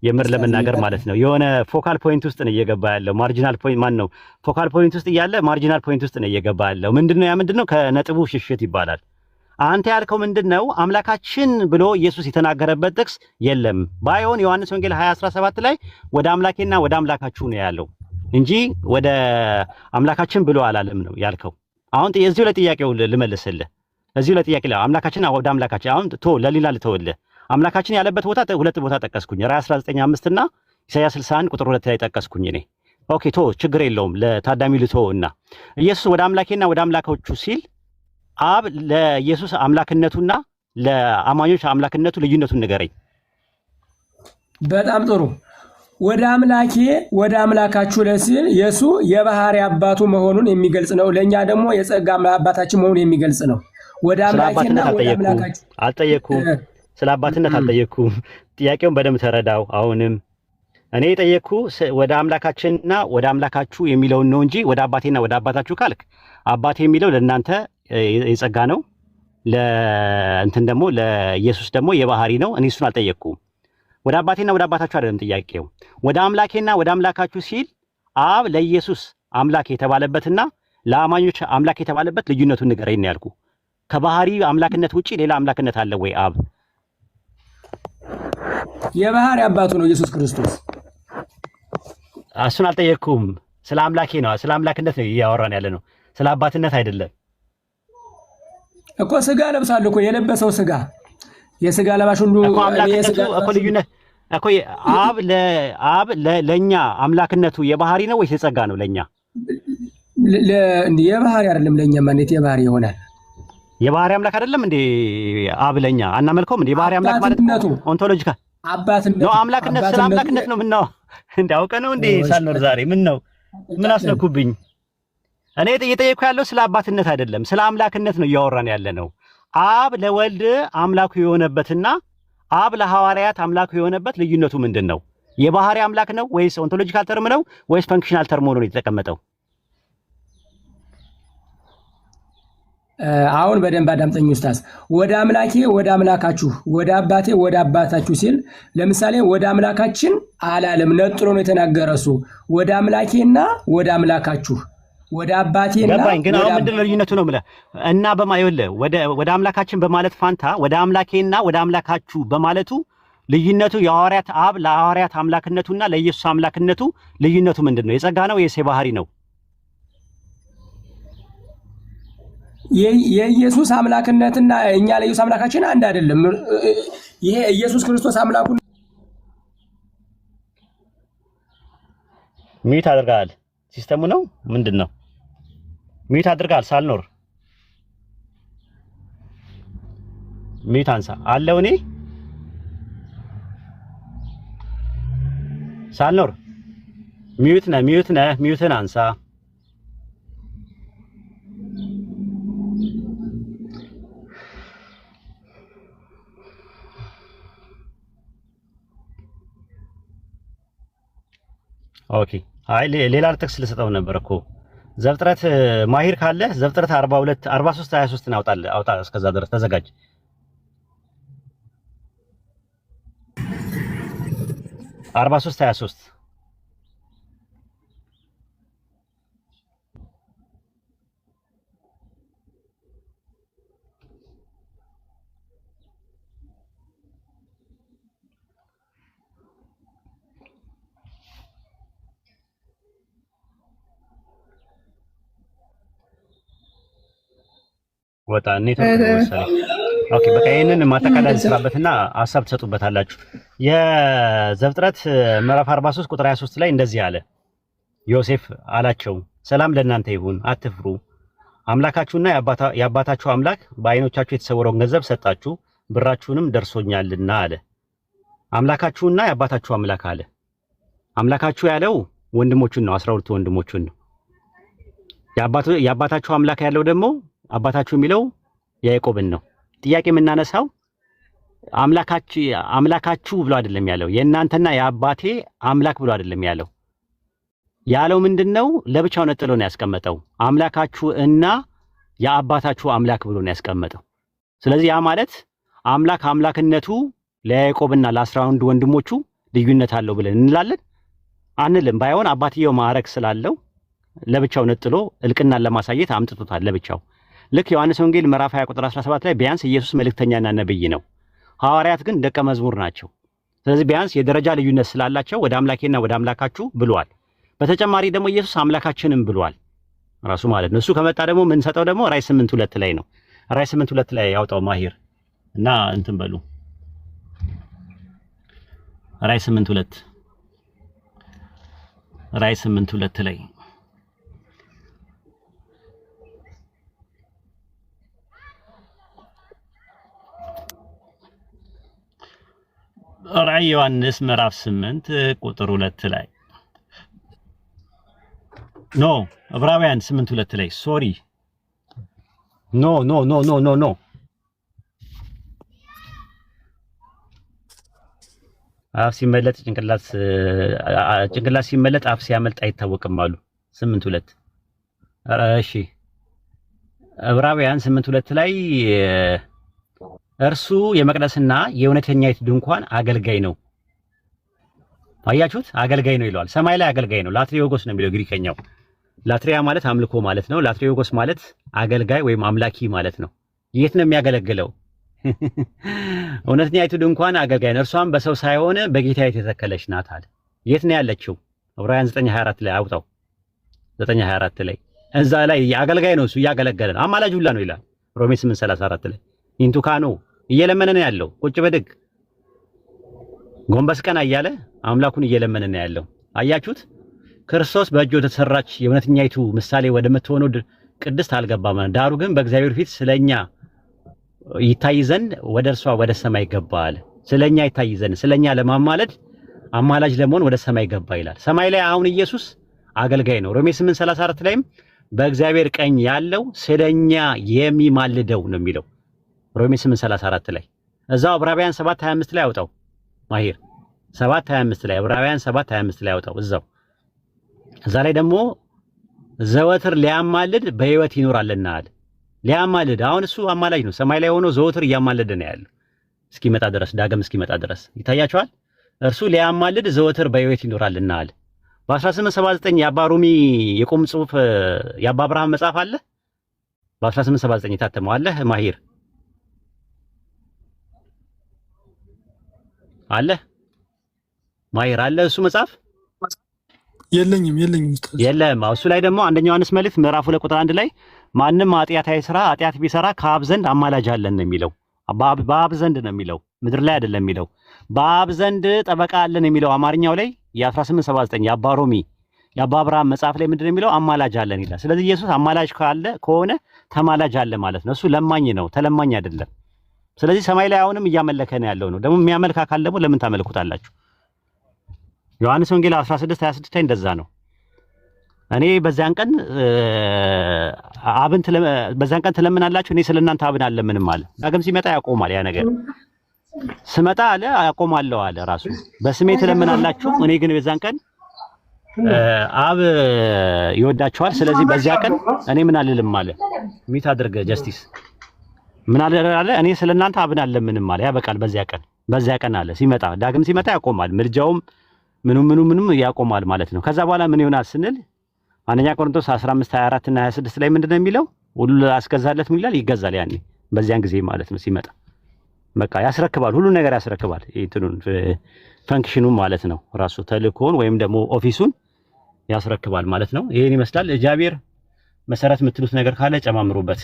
የምር ለመናገር ማለት ነው። የሆነ ፎካል ፖይንት ውስጥ ነው እየገባ ያለው። ማርጂናል ፖይንት ማን ነው? ፎካል ፖይንት ውስጥ እያለ ማርጂናል ፖይንት ውስጥ ነው እየገባ ያለው። ምንድነው ያ? ምንድነው? ከነጥቡ ሽሽት ይባላል። አንተ ያልከው ምንድነው? አምላካችን ብሎ ኢየሱስ የተናገረበት ጥቅስ የለም። ባይሆን ዮሐንስ ወንጌል 20:17 ላይ ወደ አምላኬና ወደ አምላካችሁ ነው ያለው እንጂ ወደ አምላካችን ብሎ አላለም ነው ያልከው። አሁን እዚሁ ለጥያቄው ልመልስልህ። እዚሁ ለጥያቄ ላይ አምላካችን ወደ አምላካችን አሁን ለሌላ ልተውልህ። አምላካችን ያለበት ቦታ ሁለት ቦታ ጠቀስኩኝ። ራዕይ 19:5 እና ኢሳይያስ 61:2 ላይ ጠቀስኩኝ እኔ። ኦኬ ችግር የለውም ለታዳሚው ልተውና ኢየሱስ ወደ አምላኬና ወደ አምላካቹ ሲል አብ ለኢየሱስ አምላክነቱና ለአማኞች አምላክነቱ ልዩነቱን ንገረኝ። በጣም ጥሩ። ወደ አምላኬ ወደ አምላካችሁ ለሲል ኢየሱ የባህሪ አባቱ መሆኑን የሚገልጽ ነው። ለኛ ደግሞ የጸጋ አባታችን መሆኑን የሚገልጽ ነው። ወደ አምላኬና ወደ አምላካችሁ አልጠየኩም። ስለ አባትነት አልጠየኩም። ጥያቄውን በደንብ ተረዳው። አሁንም እኔ የጠየቅኩ ወደ አምላካችንና ወደ አምላካችሁ የሚለውን ነው እንጂ ወደ አባቴና ወደ አባታችሁ ካልክ አባቴ የሚለው ለእናንተ የጸጋ ነው፣ ለእንትን ደግሞ ለኢየሱስ ደግሞ የባህሪ ነው። እኔ እሱን አልጠየቅኩም። ወደ አባቴና ወደ አባታችሁ አይደለም ጥያቄው። ወደ አምላኬና ወደ አምላካችሁ ሲል አብ ለኢየሱስ አምላክ የተባለበትና ለአማኞች አምላክ የተባለበት ልዩነቱን ንገረኝ ነው ያልኩ። ከባህሪ አምላክነት ውጪ ሌላ አምላክነት አለ ወይ? አብ የባህሪ አባቱ ነው ኢየሱስ ክርስቶስ። እሱን አልጠየቅኩም። ስለ አምላኬ ነው፣ ስለ አምላክነት ነው እያወራን ያለ ነው፣ ስለ አባትነት አይደለም እኮ። ስጋ ለብሳል እኮ የለበሰው ስጋ የስጋ ለባሽ ሁሉ እኮ ልዩነት እኮ አብ ለኛ አምላክነቱ የባህሪ ነው ወይስ የጸጋ ነው? ለኛ የባህሪ አይደለም። ለኛ ማለት የባህሪ ይሆናል። የባህሪ አምላክ አይደለም እንዴ? አብ ለኛ አናመልከውም እንዴ? የባህሪ አምላክ ማለት ኦንቶሎጂካል አባትነት ነው። አምላክነት ስለ አምላክነት ነው ምናው እንዳውቀ ነው እንዴ ሳልኖር ዛሬ ምን አስነኩብኝ? እኔ እየጠየኩ ያለው ስለ አባትነት አይደለም፣ ስለ አምላክነት ነው እያወራን ያለ ነው። አብ ለወልድ አምላኩ የሆነበትና አብ ለሐዋርያት አምላኩ የሆነበት ልዩነቱ ምንድን ነው? የባህሪ አምላክ ነው ወይስ ኦንቶሎጂካል ተርም ነው ወይስ ፈንክሽናል ተርም ሆኖ ነው የተቀመጠው? አሁን በደንብ አዳምጠኝ ኡስታዝ። ወደ አምላኬ ወደ አምላካችሁ፣ ወደ አባቴ ወደ አባታችሁ ሲል ለምሳሌ ወደ አምላካችን አላለም፣ ነጥሎ ነው የተናገረ እሱ። ወደ አምላኬና ወደ አምላካችሁ፣ ወደ አባቴና ገባኝ። ግን አሁን ምንድን ነው ልዩነቱ ነው የምልህ እና በማይወለ ወደ አምላካችን በማለት ፋንታ ወደ አምላኬና ወደ አምላካችሁ በማለቱ ልዩነቱ የሐዋርያት አብ ለሐዋርያት አምላክነቱና ለኢየሱስ አምላክነቱ ልዩነቱ ምንድን ነው? የጸጋ ነው ወይስ የባህሪ ነው? የኢየሱስ አምላክነትና እኛ ለኢየሱስ አምላካችን አንድ አይደለም። ይሄ ኢየሱስ ክርስቶስ አምላኩ ሚት አድርጋል። ሲስተሙ ነው ምንድን ነው? ሚት አድርጋል። ሳልኖር ሚት አንሳ አለው። እኔ ሳልኖር ሚዩት ነህ ሚዩትን አንሳ። ኦኬ አይ ሌላ ጥቅስ ልሰጠው ነበር እኮ ዘፍጥረት ማሂር ካለ ዘፍጥረት 42 43 23 አውጣ። እስከዛ ድረስ ተዘጋጅ። 43 23 ወጣ ኔትወርክ ነው መሰለኝ። ኦኬ በቃ ይሄንን ማጠቃለል ስራበትና ሐሳብ ትሰጡበታላችሁ። የዘፍጥረት ምዕራፍ 43 ቁጥር 23 ላይ እንደዚህ አለ። ዮሴፍ አላቸው ሰላም ለእናንተ ይሁን፣ አትፍሩ። አምላካችሁና የአባታችሁ አምላክ በዓይኖቻችሁ የተሰወረውን ገንዘብ ሰጣችሁ፣ ብራችሁንም ደርሶኛልና አለ። አምላካችሁና የአባታችሁ አምላክ አለ። አምላካችሁ ያለው ወንድሞቹን ነው፣ 12 ወንድሞቹን ነው። የአባታችሁ አምላክ ያለው ደግሞ አባታችሁ የሚለው ያዕቆብን ነው። ጥያቄ የምናነሳው አምላካችሁ ብሎ አይደለም ያለው፣ የእናንተና የአባቴ አምላክ ብሎ አይደለም ያለው ምንድነው? ለብቻው ነጥሎ ነው ያስቀመጠው። አምላካችሁ እና የአባታችሁ አምላክ ብሎ ነው ያስቀመጠው። ስለዚህ ያ ማለት አምላክነቱ ለያዕቆብና ለ11 ወንድሞቹ ልዩነት አለው ብለን እንላለን አንልም። ባይሆን አባትየው ማዕረግ ስላለው ለብቻው ነጥሎ እልቅናን ለማሳየት አምጥቶታል ለብቻው። ልክ ዮሐንስ ወንጌል ምዕራፍ 20 ቁጥር 17 ላይ ቢያንስ ኢየሱስ መልእክተኛና ነብይ ነው፣ ሐዋርያት ግን ደቀ መዝሙር ናቸው። ስለዚህ ቢያንስ የደረጃ ልዩነት ስላላቸው ወደ አምላኬና ወደ አምላካችሁ ብሏል። በተጨማሪ ደግሞ ኢየሱስ አምላካችንም ብሏል ራሱ ማለት ነው። እሱ ከመጣ ደግሞ ምን ሰጠው ደግሞ ራዕይ 8:2 ላይ ነው። ራዕይ 8:2 ላይ ያውጣው ማሂር እና እንትን በሉ ራዕይ 8:2 ላይ ራዕይ ዮሐንስ ምዕራፍ 8 ቁጥር 2 ላይ ኖ ዕብራውያን 8:2 ላይ ሶሪ ኖ አፍ ሲመለጥ ጭንቅላት ሲመለጥ አፍ ሲያመልጥ አይታወቅም አሉ 8:2 እሺ ዕብራውያን 8:2 ላይ እርሱ የመቅደስና የእውነተኛይቱ ድንኳን አገልጋይ ነው። አያችሁት? አገልጋይ ነው ይለዋል። ሰማይ ላይ አገልጋይ ነው። ላትሪዮጎስ ነው የሚለው ግሪከኛው። ላትሪያ ማለት አምልኮ ማለት ነው። ላትሪዮጎስ ማለት አገልጋይ ወይም አምላኪ ማለት ነው። የት ነው የሚያገለግለው? እውነተኛይቱ ድንኳን አገልጋይ ነው፣ እርሷም በሰው ሳይሆን በጌታ የተተከለች ናት አለ። የት ነው ያለችው? ዕብራውያን 9:24 ላይ አውጣው። 9:24 ላይ እዛ ላይ አገልጋይ ነው፣ እሱ እያገለገለ ነው። አማላጅ ሁላ ነው ይላል ሮሜ 8:34 ላይ ኢንቱካኖ እየለመነ ነው ያለው። ቁጭ በድግ ጎንበስ ቀና እያለ አምላኩን እየለመነ ነው ያለው። አያችሁት? ክርስቶስ በእጁ የተሰራች የእውነተኛይቱ ምሳሌ ወደ ምትሆነው ቅድስት አልገባም። ዳሩ ግን በእግዚአብሔር ፊት ስለኛ ይታይ ዘንድ ወደ እርሷ ወደ ሰማይ ገባ አለ። ስለኛ ይታይ ዘንድ ስለኛ ለማማለድ አማላጅ ለመሆን ወደ ሰማይ ገባ ይላል። ሰማይ ላይ አሁን ኢየሱስ አገልጋይ ነው። ሮሜ 8:34 ላይም በእግዚአብሔር ቀኝ ያለው ስለኛ የሚማልደው ነው የሚለው ሮሜ 8:34 ላይ። እዛው ዕብራውያን 7:25 ላይ አውጣው ማሂር 7:25 ላይ ዕብራውያን 7:25 ላይ አውጣው እዛው። እዛ ላይ ደግሞ ዘወትር ሊያማልድ በሕይወት ይኖራልና አለ። ሊያማልድ አሁን እሱ አማላጅ ነው። ሰማይ ላይ ሆኖ ዘወትር እያማለደ ነው ያለው እስኪመጣ ድረስ ዳግም እስኪመጣ ድረስ ይታያቸዋል። እርሱ ሊያማልድ ዘወትር በሕይወት ይኖራልና አለ። በ1879 የአባ ሮሚ የቁም ጽሑፍ የአባ አብርሃም መጽሐፍ አለ። በ1879 የታተመው አለ ማሂር አለ ማሂር አለ እሱ መጽሐፍ የለኝም ኡስታዝ የለም። እሱ ላይ ደግሞ አንደኛ ዮሐንስ መልእክት ምዕራፍ 2 ቁጥር 1 ላይ ማንም ኃጢአት አይስራ ኃጢአት ቢሰራ ከአብ ዘንድ አማላጅ አለን ነው የሚለው። በአብ ዘንድ ነው የሚለው ምድር ላይ አይደለም የሚለው። በአብ ዘንድ ጠበቃ አለን የሚለው አማርኛው ላይ የ1879 የአባ ሮሚ የአባ አብርሃም መጽሐፍ ላይ ምንድነው የሚለው? አማላጅ አለን ይላል። ስለዚህ ኢየሱስ አማላጅ ካለ ከሆነ ተማላጅ አለ ማለት ነው። እሱ ለማኝ ነው፣ ተለማኝ አይደለም። ስለዚህ ሰማይ ላይ አሁንም እያመለከ ነው ያለው ነው። ደግሞ የሚያመልክ አካል ደግሞ ለምን ታመልኩታላችሁ? ዮሐንስ ወንጌል 16:26 ላይ እንደዛ ነው። እኔ በዛን ቀን ትለምናላችሁ፣ እኔ ስለእናንተ አብን አልለምንም አለ። ዳግም ሲመጣ ያቆማል ያ ነገር። ስመጣ አለ አቆማለሁ አለ ራሱ። በስሜ ትለምናላችሁ፣ እኔ ግን በዛን ቀን አብ ይወዳችኋል። ስለዚህ በዚያ ቀን እኔ ምን አልልም አለ። ሚት አድርገ ጀስቲስ ምን አለ? እኔ ስለእናንተ አብን አልለምንም አለ። ያበቃል። በዚያ ቀን አለ ሲመጣ ዳግም ሲመጣ ያቆማል። ምልጃውም ምኑም ያቆማል ማለት ነው። ከዛ በኋላ ምን ይሆናል ስንል አንደኛ ቆሮንቶስ 15:24 እና 26 ላይ ምንድነው የሚለው? ሁሉ አስገዛለት ምን ይላል? ይገዛል። ያኔ በዚያን ጊዜ ማለት ነው ሲመጣ በቃ ያስረክባል፣ ሁሉ ነገር ያስረክባል። እንትኑን ፈንክሽኑን ማለት ነው ራሱ ተልእኮውን ወይም ደግሞ ኦፊሱን ያስረክባል ማለት ነው። ይሄን ይመስላል። እግዚአብሔር መሰረት የምትሉት ነገር ካለ ጨማምሩበት።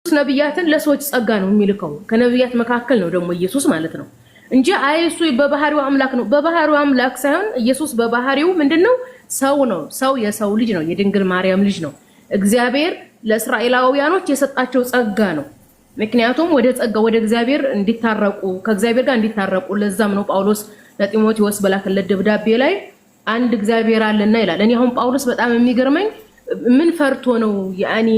ነብያትን ለሰዎች ጸጋ ነው የሚልከው። ከነብያት መካከል ነው ደግሞ ኢየሱስ ማለት ነው እንጂ እሱ በባህሪው አምላክ ነው። በባህሪው አምላክ ሳይሆን ኢየሱስ በባህሪው ምንድነው? ሰው ነው። ሰው የሰው ልጅ ነው፣ የድንግል ማርያም ልጅ ነው። እግዚአብሔር ለእስራኤላውያኖች የሰጣቸው ጸጋ ነው። ምክንያቱም ወደ እግዚአብሔር እንዲታረቁ ከእግዚአብሔር ጋር እንዲታረቁ። ለዛም ነው ጳውሎስ ለጢሞቴዎስ በላከለት ደብዳቤ ላይ አንድ እግዚአብሔር አለና ይላል። እኔ አሁን ጳውሎስ በጣም የሚገርመኝ ምን ፈርቶ ነው? ያኒ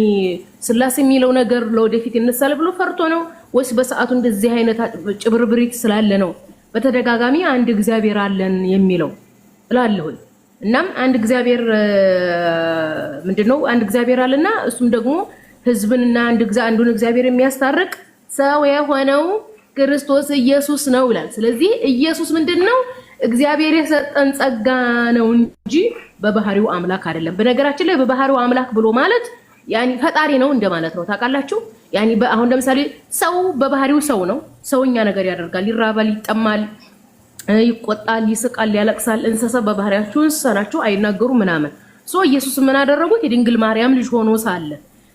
ስላሴ የሚለው ነገር ለወደፊት ይነሳል ብሎ ፈርቶ ነው ወይስ በሰዓቱ እንደዚህ አይነት ጭብርብሪት ስላለ ነው? በተደጋጋሚ አንድ እግዚአብሔር አለን የሚለው እላለሁ። እናም አንድ እግዚአብሔር ምንድነው? አንድ እግዚአብሔር አለና እሱም ደግሞ ህዝብንና አንዱን እግዚአብሔር የሚያስታርቅ ሰው የሆነው ክርስቶስ ኢየሱስ ነው ይላል። ስለዚህ ኢየሱስ ምንድነው? እግዚአብሔር የሰጠን ጸጋ ነው እንጂ በባህሪው አምላክ አይደለም። በነገራችን ላይ በባህሪው አምላክ ብሎ ማለት ያኒ ፈጣሪ ነው እንደማለት ነው። ታውቃላችሁ? ያኒ አሁን ለምሳሌ ሰው በባህሪው ሰው ነው። ሰውኛ ነገር ያደርጋል፣ ይራባል፣ ይጠማል፣ ይቆጣል፣ ይስቃል፣ ያለቅሳል። እንስሳ በባህሪያቸው እንስሳ ናቸው፣ አይናገሩ ምናምን። ኢየሱስ ምን አደረጉት? የድንግል ማርያም ልጅ ሆኖ ሳለ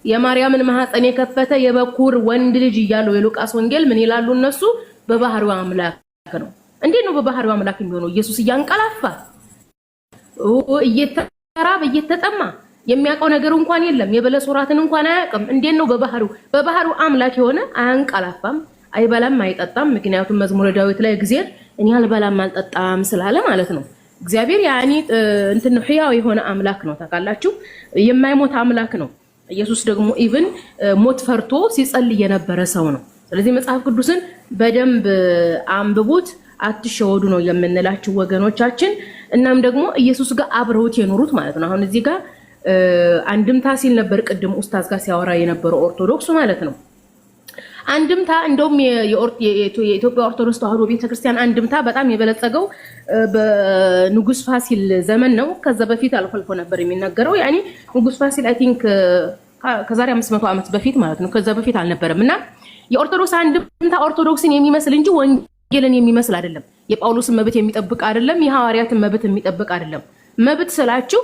የማርያምን ማህፀን የከፈተ የበኩር ወንድ ልጅ እያለው የሉቃስ ወንጌል ምን ይላሉ እነሱ? በባህሪው አምላክ ነው። እንዴት ነው በባህሪው አምላክ የሚሆነው? ኢየሱስ እያንቀላፋ እየተራበ እየተጠማ የሚያውቀው ነገር እንኳን የለም። የበለስ ወራትን እንኳን አያውቅም። እንዴት ነው በባህሪው አምላክ የሆነ? አያንቀላፋም፣ አይበላም፣ አይጠጣም። ምክንያቱም መዝሙረ ዳዊት ላይ እግዚአብሔር እኔ አልበላም አልጠጣም ስላለ ማለት ነው። እግዚአብሔር ያኒ እንትን ህያው የሆነ አምላክ ነው። ታውቃላችሁ? የማይሞት አምላክ ነው። ኢየሱስ ደግሞ ኢቭን ሞት ፈርቶ ሲጸልይ የነበረ ሰው ነው። ስለዚህ መጽሐፍ ቅዱስን በደንብ አንብቡት፣ አትሸወዱ ነው የምንላችሁ ወገኖቻችን። እናም ደግሞ ኢየሱስ ጋር አብረውት የኖሩት ማለት ነው። አሁን እዚህ ጋር አንድምታ ሲል ነበር ቅድም ኡስታዝ ጋር ሲያወራ የነበረው ኦርቶዶክሱ ማለት ነው። አንድምታ እንደውም የኢትዮጵያ ኦርቶዶክስ ተዋሕዶ ቤተክርስቲያን አንድምታ በጣም የበለጸገው በንጉስ ፋሲል ዘመን ነው። ከዛ በፊት አልፎ ነበር የሚነገረው። ያኒ ንጉስ ፋሲል አይ ቲንክ ከዛሬ 500 ዓመት በፊት ማለት ነው። ከዛ በፊት አልነበረም። እና የኦርቶዶክስ አንድምታ ኦርቶዶክስን የሚመስል እንጂ ወንጌልን የሚመስል አይደለም። የጳውሎስን መብት የሚጠብቅ አይደለም፣ የሐዋርያትን መብት የሚጠብቅ አይደለም። መብት ስላችሁ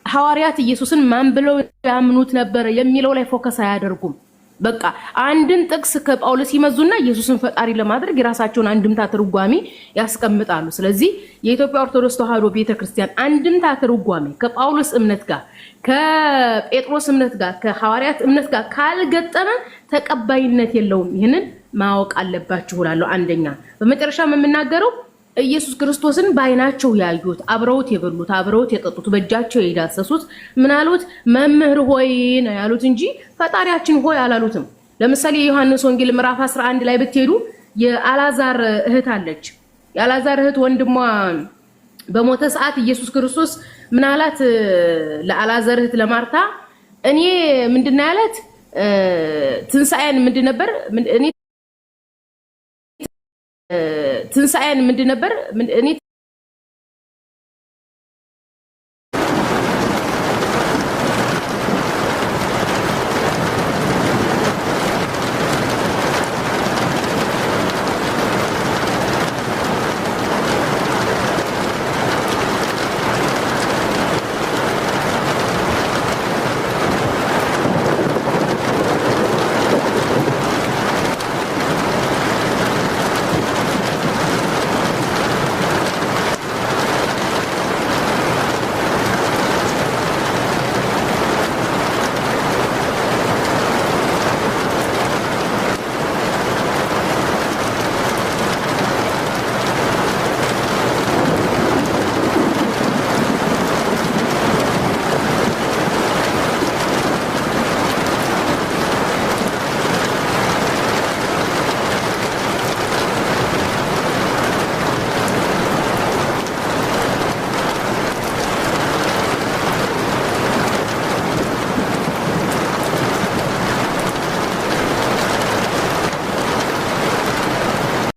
ሐዋርያት ኢየሱስን ማን ብለው ያምኑት ነበር የሚለው ላይ ፎከስ አያደርጉም። በቃ አንድን ጥቅስ ከጳውሎስ ይመዙና ኢየሱስን ፈጣሪ ለማድረግ የራሳቸውን አንድምታ ትርጓሜ ያስቀምጣሉ። ስለዚህ የኢትዮጵያ ኦርቶዶክስ ተዋሕዶ ቤተክርስቲያን አንድምታ ትርጓሜ ከጳውሎስ እምነት ጋር ከጴጥሮስ እምነት ጋር ከሐዋርያት እምነት ጋር ካልገጠመ ተቀባይነት የለውም። ይህንን ማወቅ አለባችሁ እላለሁ። አንደኛ በመጨረሻም የምናገረው ኢየሱስ ክርስቶስን በአይናቸው ያዩት አብረውት የበሉት አብረውት የጠጡት በእጃቸው የዳሰሱት ምናሉት መምህር ሆይ ነው ያሉት እንጂ ፈጣሪያችን ሆይ አላሉትም። ለምሳሌ የዮሐንስ ወንጌል ምዕራፍ 11 ላይ ብትሄዱ የአላዛር እህት አለች። የአላዛር እህት ወንድሟ በሞተ ሰዓት ኢየሱስ ክርስቶስ ምናላት ለአላዛር እህት ለማርታ እኔ ምንድነው ያለት ትንሳኤን ምንድነበር እኔ ትንሳኤን ምንድነበር እኔ